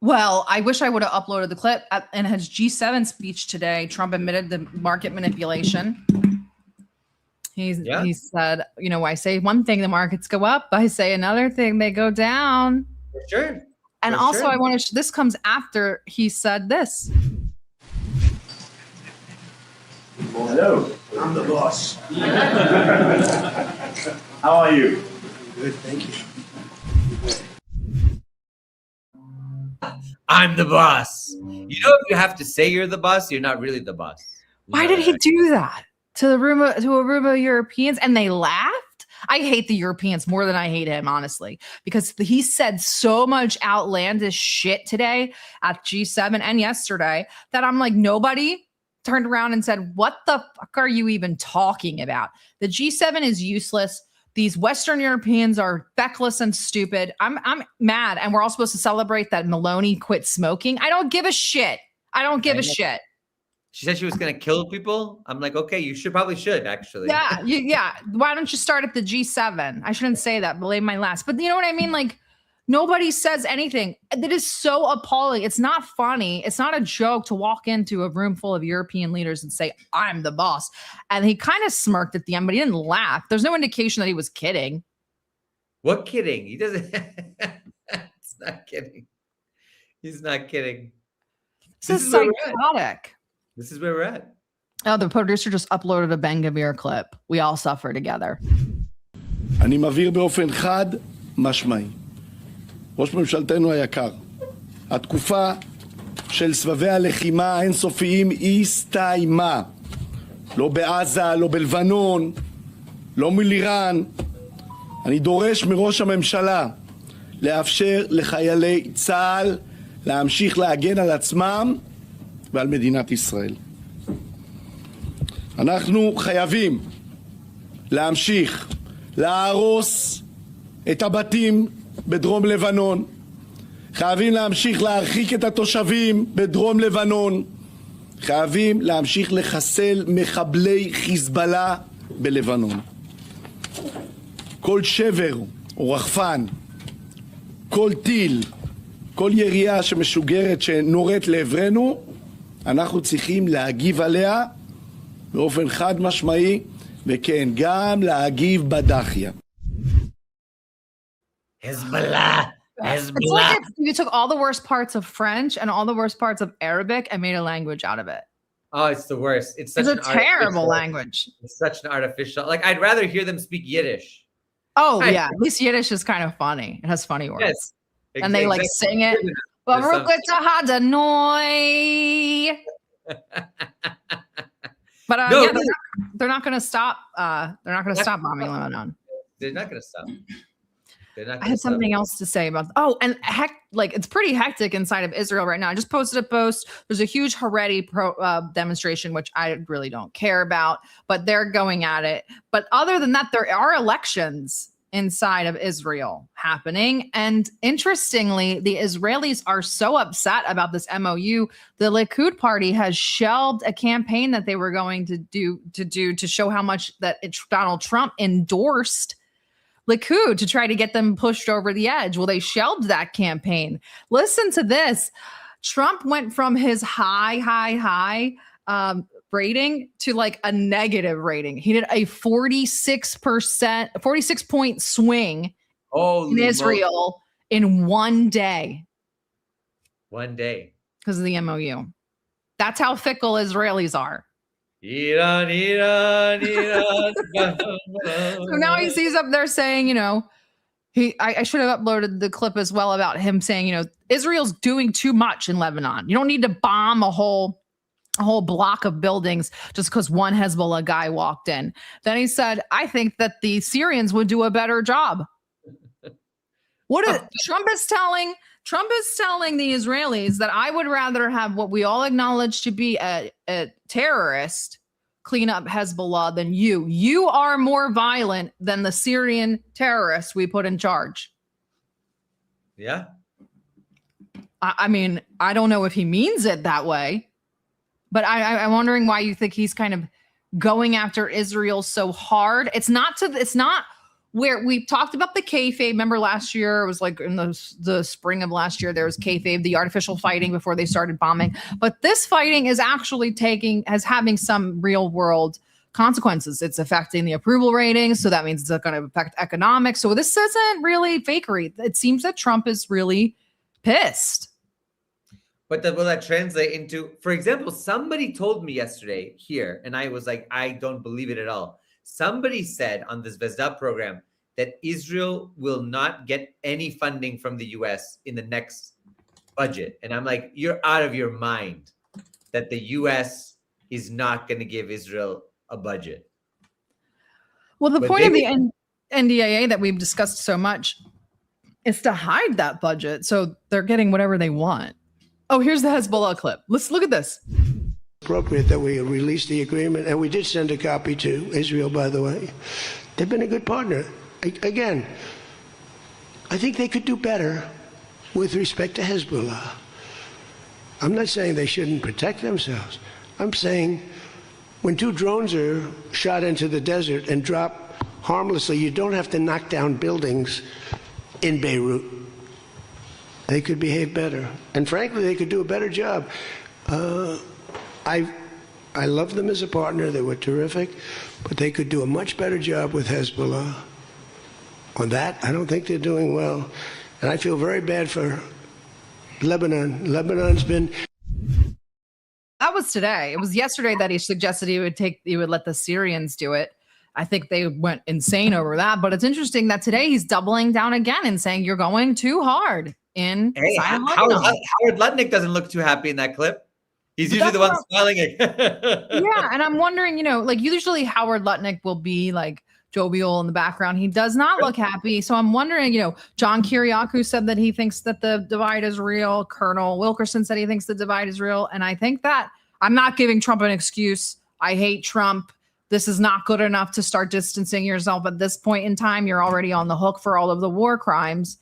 Well, I wish I would have uploaded the clip. In his G7 speech today, Trump admitted the market manipulation. He said, I say one thing, the markets go up. I say another thing, they go down. For sure. And also, I want to. This comes after he said this. Well, hello, I'm the boss. How are you? Good, thank you. I'm the boss. If you have to say you're the boss, you're not really the boss. Why did he do that to a room of Europeans? And they laughed. I hate the Europeans more than I hate him, honestly, because he said so much outlandish shit today at G7 and yesterday that I'm like, nobody turned around and said, what the fuck are you even talking about? The G7 is useless. These Western Europeans are feckless and stupid. I'm mad. And we're all supposed to celebrate that Meloni quit smoking. I don't give a shit. I don't give a shit. She said she was going to kill people. I'm like, okay, you probably should actually. Yeah. Yeah. Why don't you start at the G7? I shouldn't say that, blame my last. But you know what I mean? Like, nobody says anything. That is so appalling. It's not funny. It's not a joke to walk into a room full of European leaders and say, I'm the boss. And he kind of smirked at the end, but he didn't laugh. There's no indication that he was kidding. What kidding? He doesn't. It's not kidding. He's not kidding. This is psychotic. This is where we're at. Oh, the producer just uploaded a Ben-Gvir clip. We all suffer together. אני מבהיר באופן חד משמעי. ראש ממשלתנו היקר, התקופה של סבבי הלחימה האינסופיים הסתיימה. לא בעזה, לא בלבנון, לא מול איראן. אני דורש מראש הממשלה לאפשר לחיילי צה"ל להמשיך להגן על עצמם ועל מדינת ישראל. אנחנו חייבים להמשיך להרוס את הבתים בדרום לבנון. חייבים להמשיך להרחיק את התושבים בדרום לבנון. חייבים להמשיך לחסל מחבלי חיזבאללה בלבנון. כל שבר או רחפן, כל טיל, כל ירייה שמשוגרת שנורית לעברנו, אנחנו צריכים להגיב עליה באופן חד משמעי, וכן, גם להגיב בדחיה. Hezbollah. It's like if you took all the worst parts of French and all the worst parts of Arabic and made a language out of it. Oh, it's the worst. It's such a terrible language. It's such an artificial. Like, I'd rather hear them speak Yiddish. Oh, yeah. At least Yiddish is kind of funny. It has funny words. Yes. And they like sing it. But yeah, they're not going to stop. They're not going to stop bombing Lebanon. They're not going to stop. I had something else to say about. And it's pretty hectic inside of Israel right now. I just posted a post. There's a huge Haredi demonstration, which I really don't care about, but they're going at it. But other than that, there are elections inside of Israel happening. And interestingly, the Israelis are so upset about this MOU. The Likud party has shelved a campaign that they were going to do to show how much that Donald Trump endorsed Likud to try to get them pushed over the edge. Well, they shelved that campaign. Listen to this. Trump went from his high rating to like a negative rating. He did a 46-point swing in Israel in one day. One day. Because of the MOU. That's how fickle Israelis are. Iran. So now he's up there saying, I should have uploaded the clip as well about him saying, Israel's doing too much in Lebanon. You don't need to bomb a whole block of buildings just because one Hezbollah guy walked in. Then he said, I think that the Syrians would do a better job. Trump is telling the Israelis that I would rather have what we all acknowledge to be a terrorist clean up Hezbollah than you. You are more violent than the Syrian terrorists we put in charge. Yeah. I mean, I don't know if he means it that way, but I'm wondering why you think he's kind of going after Israel so hard. It's not where we talked about the kayfabe. Remember last year, it was like in the spring of last year, there was kayfabe, the artificial fighting before they started bombing. But this fighting is actually having some real world consequences. It's affecting the approval ratings. So that means it's going to affect economics. So this isn't really fakery. It seems that Trump is really pissed. But will that translate into, for example, somebody told me yesterday here, and I was like, I don't believe it at all. Somebody said on this Vezda program that Israel will not get any funding from the U.S. in the next budget. And I'm like, you're out of your mind that the U.S. is not going to give Israel a budget. Well, the point of the NDAA that we've discussed so much is to hide that budget. So they're getting whatever they want. Oh, here's the Hezbollah clip. Let's look at this. Appropriate that we release the agreement, and we did send a copy to Israel, by the way. They've been a good partner. Again, I think they could do better with respect to Hezbollah. I'm not saying they shouldn't protect themselves. I'm saying when two drones are shot into the desert and drop harmlessly, you don't have to knock down buildings in Beirut. They could behave better. And frankly, they could do a better job. I love them as a partner. They were terrific. But they could do a much better job with Hezbollah. On that, I don't think they're doing well. And I feel very bad for Lebanon. Lebanon's been... That was today. It was yesterday that he suggested he would let the Syrians do it. I think they went insane over that. But it's interesting that today he's doubling down again and saying you're going too hard in Howard Lutnick doesn't look too happy in that clip. He's usually the one smiling. Yeah, and I'm wondering, like usually Howard Lutnick will be like jovial in the background. He does not look happy. So I'm wondering, John Kiriakou said that he thinks that the divide is real. Colonel Wilkerson said he thinks the divide is real. And I think that I'm not giving Trump an excuse. I hate Trump. This is not good enough to start distancing yourself at this point in time. You're already on the hook for all of the war crimes.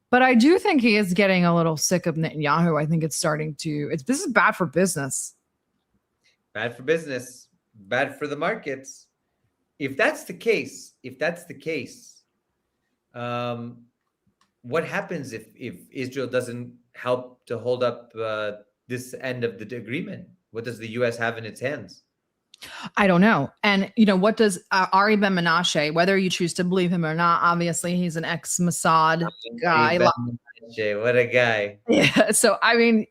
But I do think he is getting a little sick of Netanyahu. I think it's starting to, this is bad for business. Bad for business, bad for the markets. If that's the case, what happens if Israel doesn't help to hold up this end of the agreement? What does the U.S. have in its hands? I don't know. And, what does Ari Ben Menashe, whether you choose to believe him or not, obviously he's an ex-Mossad guy. What a guy. Yeah. So, I mean,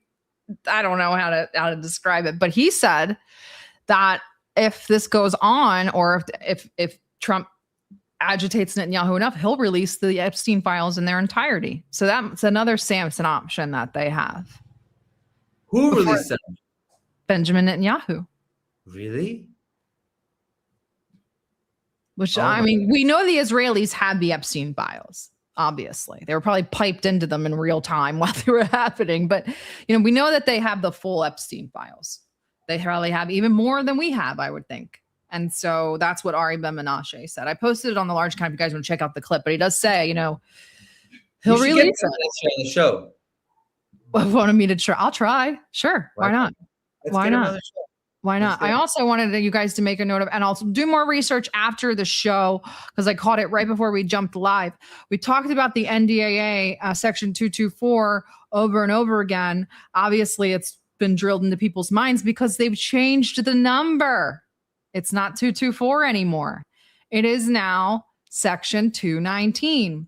I don't know how to describe it, but he said that if this goes on, or if Trump agitates Netanyahu enough, he'll release the Epstein files in their entirety. So that's another Samson option that they have. Who released them? Benjamin Netanyahu. Really? Which, I mean, we know the Israelis had the Epstein files, obviously. They were probably piped into them in real time while they were happening. But, we know that they have the full Epstein files. They probably have even more than we have, I would think. And so that's what Ari Ben Menashe said. I posted it on the large account if you guys want to check out the clip. But he does say, he'll release it. On the show. Wanted me to try. I'll try. Sure. Why not? Why not? Why not? I also wanted you guys to make a note of, and also do more research after the show, because I caught it right before we jumped live. We talked about the NDAA Section 224 over and over again. Obviously, it's been drilled into people's minds because they've changed the number. It's not 224 anymore. It is now Section 219.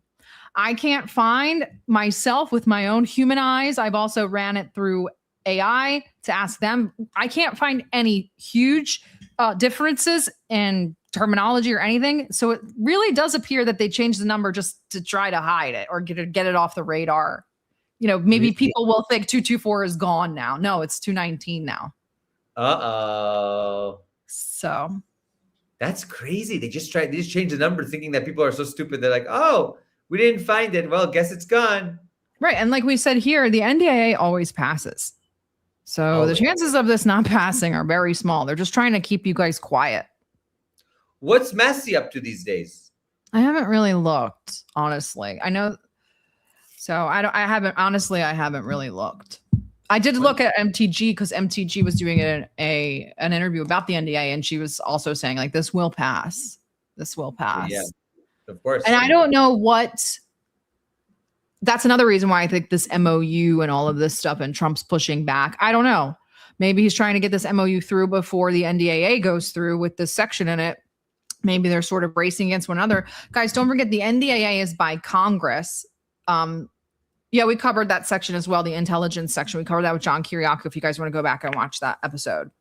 I can't find myself with my own human eyes. I've also ran it through AI to ask them. I can't find any huge differences in terminology or anything. So it really does appear that they changed the number just to try to hide it or get it off the radar. Maybe people will think 224 is gone now. No, it's 219 now. Uh-oh. So that's crazy. They just changed the number thinking that people are so stupid. They're like, oh, we didn't find it. Well, guess it's gone. Right. And like we said here, the NDAA always passes. So the chances of this not passing are very small. They're just trying to keep you guys quiet. What's Massey up to these days? I haven't really looked, honestly. I know. So I haven't really looked. I did look at MTG because MTG was doing an interview about the NDA, and she was also saying like, this will pass. This will pass. Yeah, of course. And I don't know what. That's another reason why I think this MOU and all of this stuff and Trump's pushing back. I don't know. Maybe he's trying to get this MOU through before the NDAA goes through with this section in it. Maybe they're sort of racing against one another. Guys, don't forget the NDAA is by Congress. Yeah, we covered that section as well, the intelligence section. We covered that with John Kiriakou if you guys want to go back and watch that episode.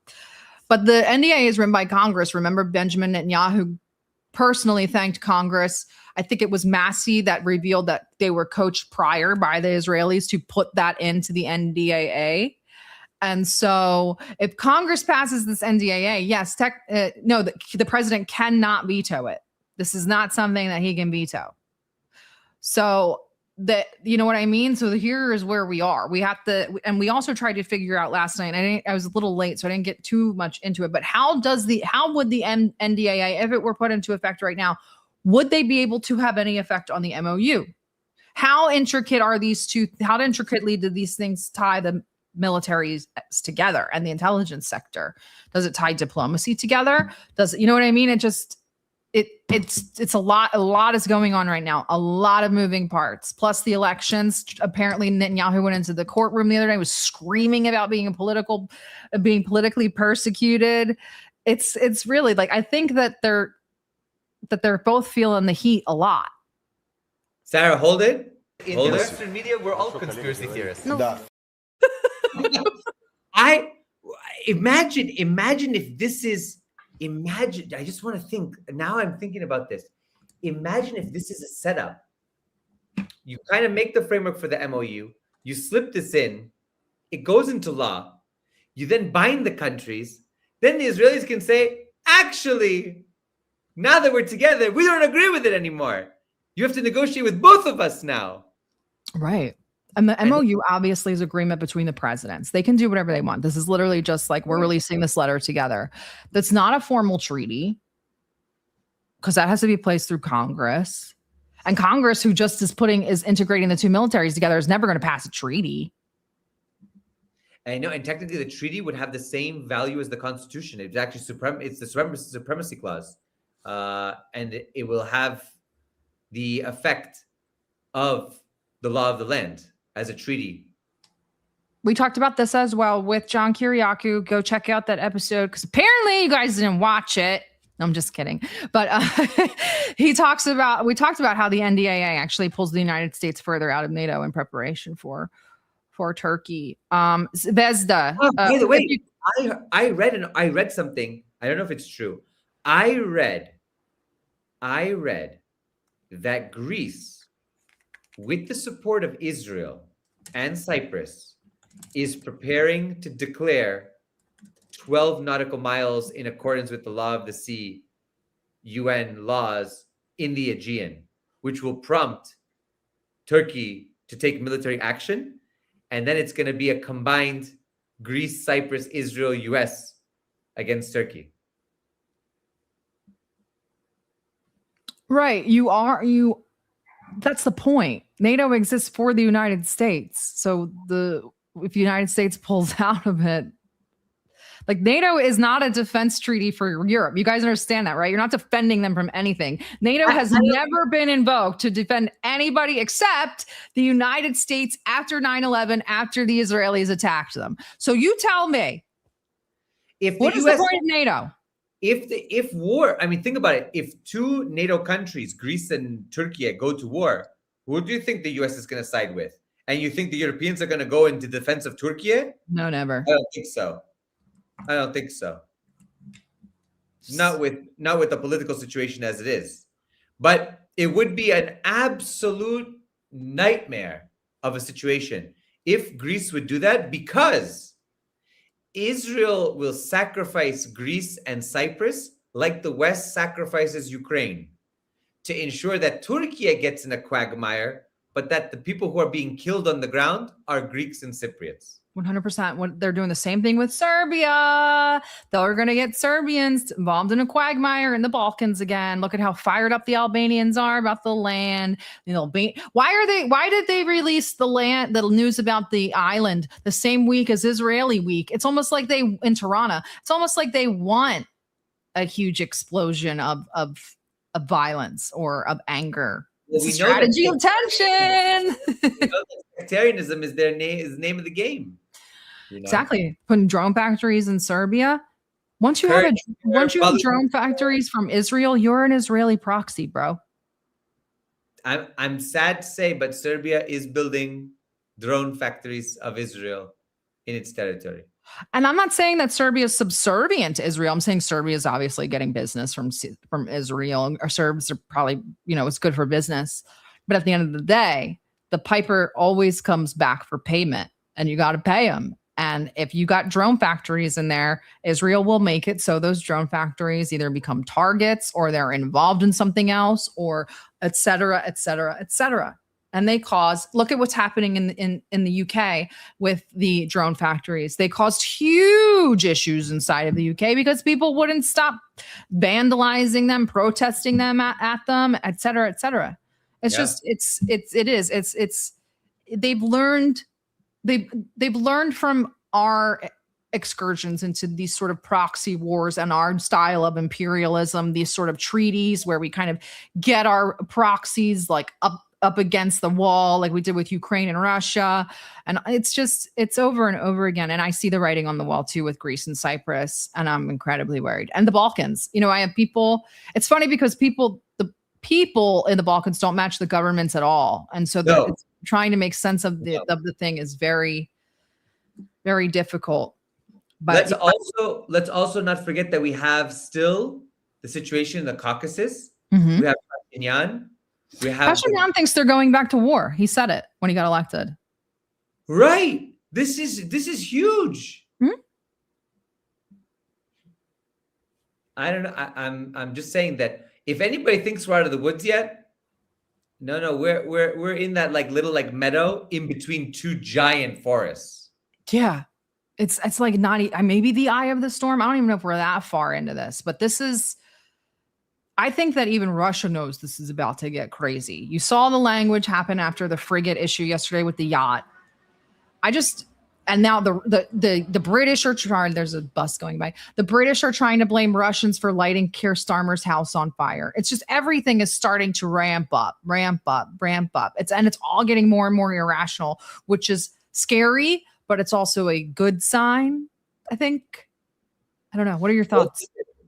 But the NDAA is written by Congress. Remember, Benjamin Netanyahu personally thanked Congress. I think it was Massey that revealed that they were coached prior by the Israelis to put that into the NDAA. And so if Congress passes this NDAA, yes, the president cannot veto it. This is not something that he can veto. So that, you know what I mean? So here is where we are. We have to, and we also tried to figure out last night, I was a little late, so I didn't get too much into it, but how would the NDAA, if it were put into effect right now, would they be able to have any effect on the MOU? How intricate are these two? How intricately do these things tie the militaries together and the intelligence sector? Does it tie diplomacy together? Does it, you know what I mean? It's a lot is going on right now. A lot of moving parts. Plus the elections. Apparently Netanyahu went into the courtroom the other day, was screaming about being politically persecuted. It's really like, I think that they're both feeling the heat a lot. Sarah, hold it. In the Western media, we're all conspiracy theorists. No. I imagine if this is. Imagine, I just want to think, now I'm thinking about this. Imagine if this is a setup. You kind of make the framework for the MOU, you slip this in, it goes into law, you then bind the countries, then the Israelis can say, actually, now that we're together, we don't agree with it anymore. You have to negotiate with both of us now. Right. And the MOU obviously is agreement between the presidents. They can do whatever they want. This is literally just like we're releasing this letter together. That's not a formal treaty because that has to be placed through Congress. And Congress, who just is integrating the two militaries together, is never going to pass a treaty. I know, and technically the treaty would have the same value as the Constitution. It's actually it's the supremacy clause. And it will have the effect of the law of the land as a treaty. We talked about this as well with John Kiriakou. Go check out that episode because apparently you guys didn't watch it. No, I'm just kidding. But we talked about how the NDAA actually pulls the United States further out of NATO in preparation for Turkey. Vezda. By the way, I read something. I don't know if it's true. I read that Greece, with the support of Israel and Cyprus, is preparing to declare 12 nautical miles in accordance with the law of the sea, UN laws in the Aegean, which will prompt Turkey to take military action. And then it's going to be a combined Greece, Cyprus, Israel, US against Turkey. Right. That's the point. NATO exists for the United States. So if the United States pulls out of it, like NATO is not a defense treaty for Europe. You guys understand that, right? You're not defending them from anything. NATO has never been invoked to defend anybody except the United States after 9/11, after the Israelis attacked them. So you tell me, what is the point of NATO? If war, I mean, think about it. If two NATO countries, Greece and Turkey, go to war, who do you think the US is going to side with? And you think the Europeans are going to go into defense of Turkey? No, never. I don't think so. Not with the political situation as it is. But it would be an absolute nightmare of a situation if Greece would do that, because Israel will sacrifice Greece and Cyprus like the West sacrifices Ukraine to ensure that Turkey gets in a quagmire, but that the people who are being killed on the ground are Greeks and Cypriots. 100%. They're doing the same thing with Serbia. They're going to get Serbians involved in a quagmire in the Balkans again. Look at how fired up the Albanians are about the land. Why did they release the news about the island the same week as Israeli week? It's almost like in Tirana. It's almost like they want a huge explosion of violence or of anger. Well, it's a strategy of tension. Sectarianism is name of the game. Exactly. Putting drone factories in Serbia. Once you have drone factories from Israel, you're an Israeli proxy, bro. I'm sad to say, but Serbia is building drone factories of Israel in its territory. And I'm not saying that Serbia is subservient to Israel. I'm saying Serbia is obviously getting business from Israel. Or Serbs are probably, it's good for business. But at the end of the day, the piper always comes back for payment, and you got to pay them. And if you got drone factories in there, Israel will make it so those drone factories either become targets or they're involved in something else, or et cetera, et cetera, et cetera. And they look at what's happening in the UK with the drone factories. They caused huge issues inside of the UK because people wouldn't stop vandalizing them, protesting them at them, et cetera, et cetera. They've learned from our excursions into these sort of proxy wars and our style of imperialism, these sort of treaties where we kind of get our proxies like up against the wall, like we did with Ukraine and Russia. And it's over and over again. And I see the writing on the wall too with Greece and Cyprus, and I'm incredibly worried. And the Balkans, I have people, it's funny because the people in the Balkans don't match the governments at all. And so trying to make sense of the thing is very, very difficult. But let's also not forget that we have still the situation in the Caucasus. Mm-hmm. We have Pashinyan. Pashinyan thinks they're going back to war. He said it when he got elected. Right. This is huge. Mm-hmm. I don't know. I'm just saying that if anybody thinks we're out of the woods yet, no, we're in that like little like meadow in between two giant forests. Yeah. It's like not maybe the eye of the storm. I don't even know if we're that far into this, but this is, I think that even Russia knows this is about to get crazy. You saw the language happen after the frigate issue yesterday with the yacht. And now the British are trying, there's a bus going by. The British are trying to blame Russians for lighting Keir Starmer's house on fire. It's just everything is starting to ramp up. It's all getting more and more irrational, which is scary, but it's also a good sign, I think. I don't know. What are your thoughts?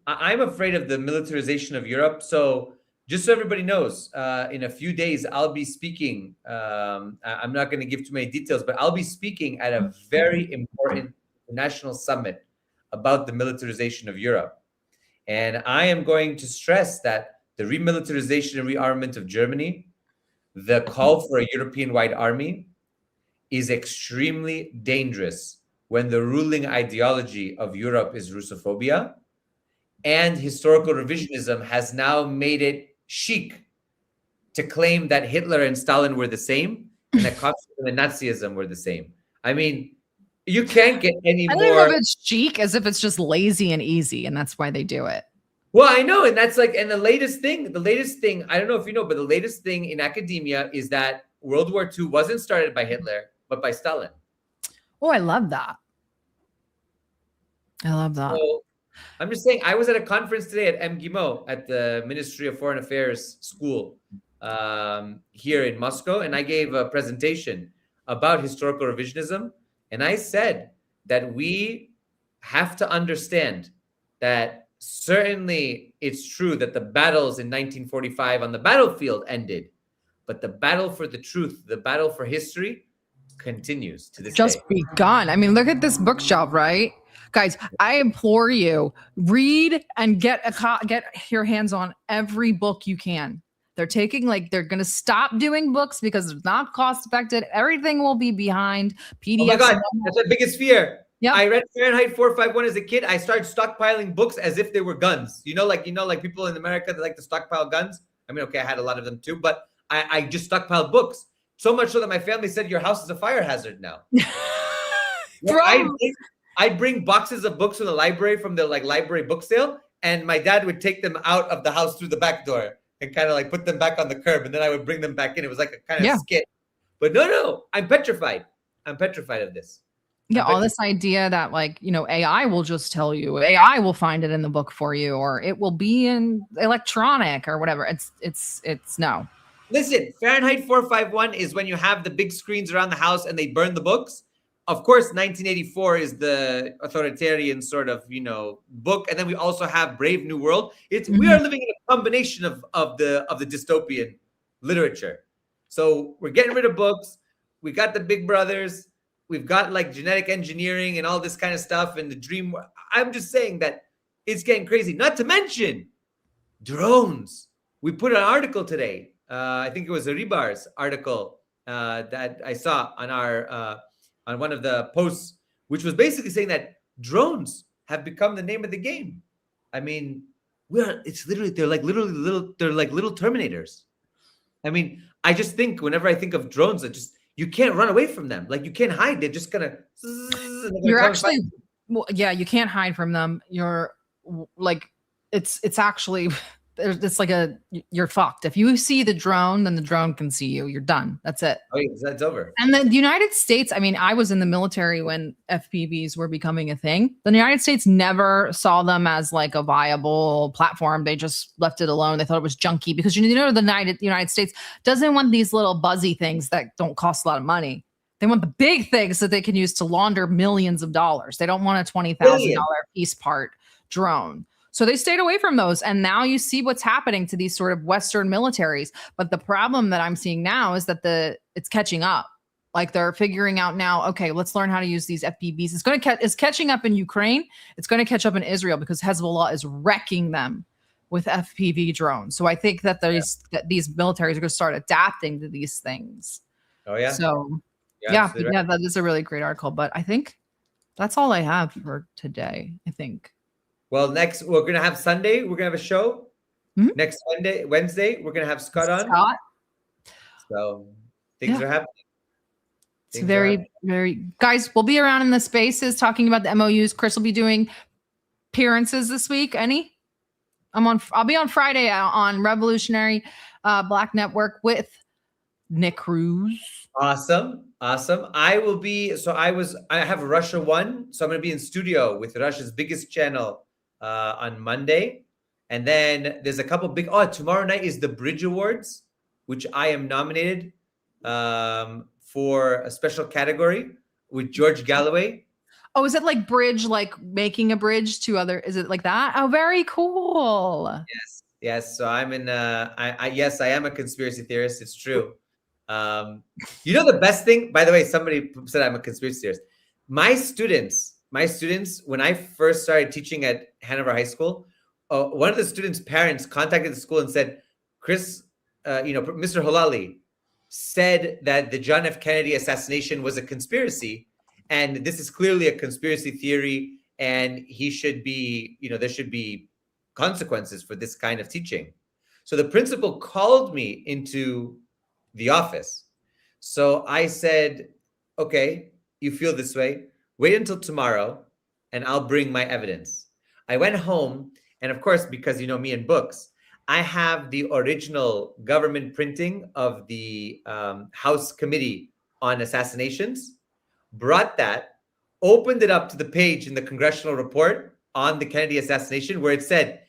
I'm afraid of the militarization of Europe. So just so everybody knows, in a few days, I'll be speaking. I'm not going to give too many details, but I'll be speaking at a very important national summit about the militarization of Europe. And I am going to stress that the remilitarization and rearmament of Germany, the call for a European-wide army, is extremely dangerous when the ruling ideology of Europe is Russophobia, and historical revisionism has now made it chic to claim that Hitler and Stalin were the same and that communism and Nazism were the same. I mean, you can't get any more. I don't know if it's chic, as if it's just lazy and easy, and that's why they do it. Well, I know, and that's like, and the latest thing, I don't know if you know, but the latest thing in academia is that World War II wasn't started by Hitler, but by Stalin. Oh, I love that. So, I'm just saying, I was at a conference today at MGIMO at the Ministry of Foreign Affairs School here in Moscow, and I gave a presentation about historical revisionism, and I said that we have to understand that certainly it's true that the battles in 1945 on the battlefield ended, but the battle for the truth, the battle for history, continues to this day. Just begun. I mean, look at this bookshelf, right? Guys, I implore you, read and get your hands on every book you can. They're they're going to stop doing books because it's not cost effective. Everything will be behind PDFs. Oh my God, that's my biggest fear. Yep. I read Fahrenheit 451 as a kid. I started stockpiling books as if they were guns. Like people in America that like to stockpile guns. I mean, okay, I had a lot of them too, but I just stockpiled books. So much so that my family said, your house is a fire hazard now. I'd bring boxes of books from the library, from the library book sale, and my dad would take them out of the house through the back door and kind of put them back on the curb, and then I would bring them back in. It was like a kind of skit. But no, I'm petrified. I'm petrified of this. Yeah, all this idea that AI will just tell you, AI will find it in the book for you, or it will be in electronic or whatever. It's no. Listen, Fahrenheit 451 is when you have the big screens around the house and they burn the books. Of course, 1984 is the authoritarian sort of, book. And then we also have Brave New World. We are living in a combination of the dystopian literature. So we're getting rid of books. We got the big brothers. We've got genetic engineering and all this kind of stuff and the dream. I'm just saying that it's getting crazy. Not to mention drones. We put an article today. I think it was a Rebar's article that I saw on our on one of the posts, which was basically saying that drones have become the name of the game. I mean, they're like little Terminators. I mean, I just think whenever I think of drones, you can't run away from them. You can't hide. They're just gonna. You're actually, you can't hide from them. You're it's actually. It's you're fucked. If you see the drone, then the drone can see you. You're done. That's it. Oh, yeah, that's over. And the United States, I mean, I was in the military when FPVs were becoming a thing. The United States never saw them as a viable platform. They just left it alone. They thought it was junky because the United States doesn't want these little buzzy things that don't cost a lot of money. They want the big things that they can use to launder millions of dollars. They don't want a $20,000 piece part drone. So they stayed away from those. And now you see what's happening to these sort of Western militaries. But the problem that I'm seeing now is that it's catching up. They're figuring out now, okay, let's learn how to use these FPVs. It's catching up in Ukraine. It's going to catch up in Israel because Hezbollah is wrecking them with FPV drones. So I think that that these militaries are going to start adapting to these things. Oh, yeah. So, that is a really great article. But I think that's all I have for today, I think. Well, next we're gonna have Sunday. We're gonna have a show. Next Wednesday, we're gonna have Scott on. So things are happening. It's very, guys, we'll be around in the spaces talking about the MOUs. Chris will be doing appearances this week. I'll be on Friday on Revolutionary Black Network with Nick Cruz. Awesome. I will be, I have Russia 1, so I'm going to be in studio with Russia's biggest channel on Monday. And then there's a couple tomorrow night is the Bridge Awards, which I am nominated for a special category with George Galloway. Oh, is it like bridge, like making a bridge to other, is it like that? Oh, very cool. Yes. So I'm in, yes, I am a conspiracy theorist. It's true. You know, the best thing, by the way, somebody said I'm a conspiracy theorist. My students, when I first started teaching at Hanover High School, one of the students' parents contacted the school and said, Chris, Mr. Halali said that the John F. Kennedy assassination was a conspiracy. And this is clearly a conspiracy theory. And he should be, there should be consequences for this kind of teaching. So the principal called me into the office. So I said, okay, you feel this way, wait until tomorrow and I'll bring my evidence. I went home, and of course, because me and books, I have the original government printing of the House Committee on Assassinations, brought that, opened it up to the page in the congressional report on the Kennedy assassination where it said,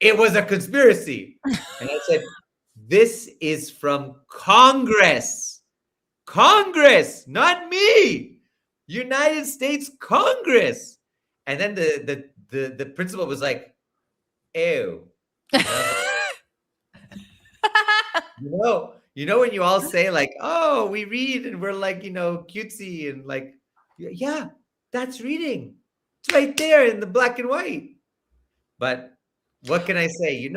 it was a conspiracy. And I said, this is from Congress, not me, United States Congress. And then the principal was like, ew. When you all say like, oh, we read and we're like, cutesy and like, yeah, that's reading. It's right there in the black and white. But what can I say?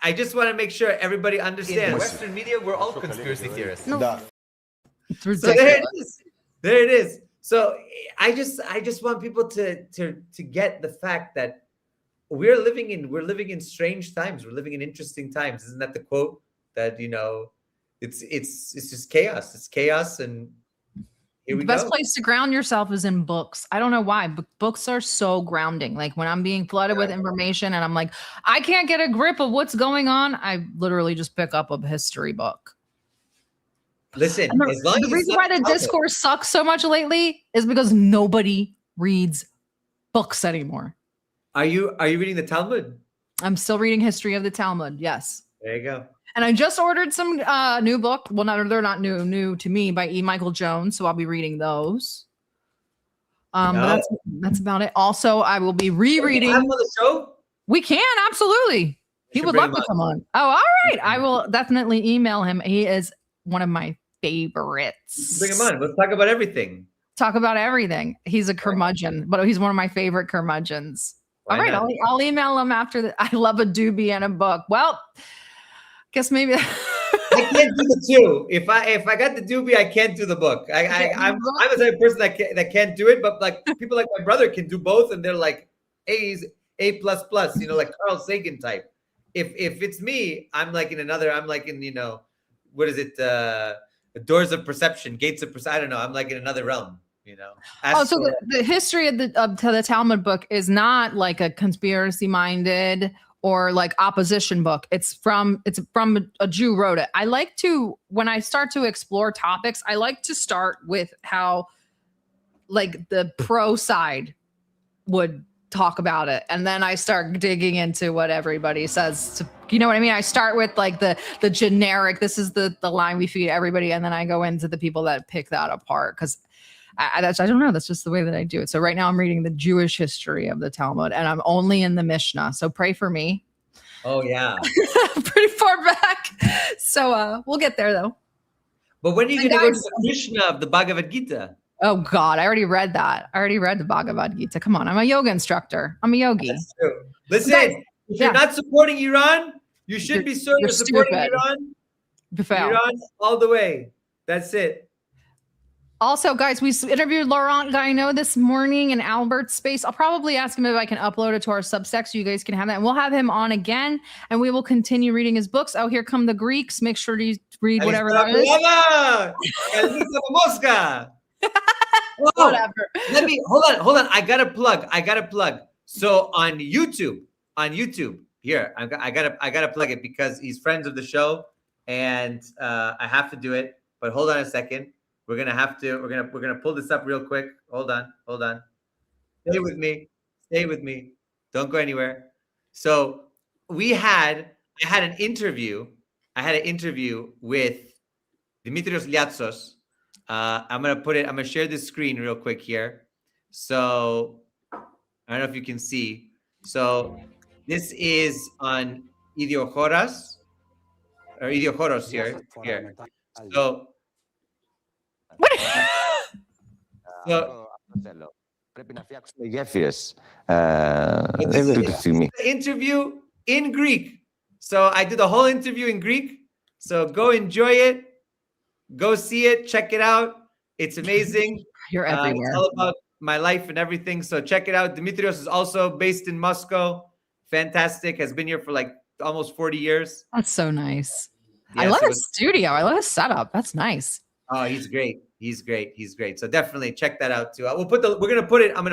I just want to make sure everybody understands. In Western media, we're all conspiracy theorists. No. So there it is. So I just want people to get the fact that we're living in strange times. We're living in interesting times. Isn't that the quote that it's just chaos. It's chaos, and here we go. The best place to ground yourself is in books. I don't know why, but books are so grounding. Like when I'm being flooded with information and I'm like, I can't get a grip of what's going on, I literally just pick up a history book. Listen, the reason why the discourse sucks so much lately is because nobody reads books anymore. Are you reading the Talmud? I'm still reading History of the Talmud. Yes. There you go. And I just ordered some new book. Well, they're not new to me, by E. Michael Jones. So I'll be reading those. But that's about it. Also, I will be rereading. Have him on the show? We can, absolutely. He would love to come on. Oh, all right. I will definitely email him. He is one of my favorites. Bring him on. Let's talk about everything. Talk about everything. He's a curmudgeon, but he's one of my favorite curmudgeons. All right, I'll email him after I love a doobie and a book. Well, guess maybe I can't do the two. If I got the doobie, I can't do the book. I'm the type of person that can't do it, but like people like my brother can do both, and they're like A++, like Carl Sagan type. If it's me, I'm like in what is it? Doors of perception, gates of perception. I don't know. I'm like in another realm. So the history of the Talmud book is not like a conspiracy minded or like opposition book. It's from a Jew wrote it. I like to, when I start to explore topics, I like to start with how like the pro side would talk about it. And then I start digging into what everybody says. You know what I mean? I start with like the generic, this is the line we feed everybody. And then I go into the people that pick that apart. Because I don't know. That's just the way that I do it. So right now I'm reading the Jewish history of the Talmud, and I'm only in the Mishnah. So pray for me. Oh yeah, pretty far back. So we'll get there though. But when are you going to go to the Mishnah of the Bhagavad Gita? Oh God, I already read that. I already read the Bhagavad Gita. Come on, I'm a yoga instructor. I'm a yogi. That's true. Listen, if you're not supporting Iran, you should be supporting Iran. Iran all the way. That's it. Also, guys, we interviewed Laurent Gaino this morning in Albert's space. I'll probably ask him if I can upload it to our Substack so you guys can have that. And we'll have him on again, and we will continue reading his books. Oh, here come the Greeks. Make sure to read whatever that is. Whatever. Let me hold on. I gotta plug. So on YouTube, here I gotta plug it because he's friends of the show, and I have to do it. But hold on a second. We're gonna pull this up real quick. Hold on. Stay with me. Don't go anywhere. So I had an interview with Dimitrios Liatsos. I'm gonna share this screen real quick here. So I don't know if you can see. So this is on Idiochoros here. So interview in Greek. So I did the whole interview in Greek. So go enjoy it. Go see it. Check it out. It's amazing. You're everywhere. It's all about my life and everything. So check it out. Dimitrios is also based in Moscow. Fantastic. Has been here for like almost 40 years. That's so nice. Yeah, I love his studio. I love his setup. That's nice. Oh, he's great. So definitely check that out too. I'm gonna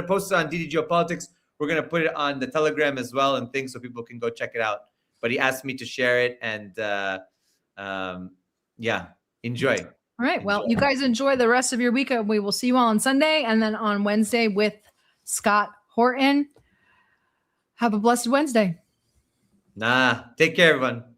post it on DD Geopolitics. We're gonna put it on the Telegram as well and things so people can go check it out. But he asked me to share it, and enjoy. All right. Well, you guys enjoy the rest of your week. We will see you all on Sunday and then on Wednesday with Scott Horton. Have a blessed Wednesday. Take care, everyone.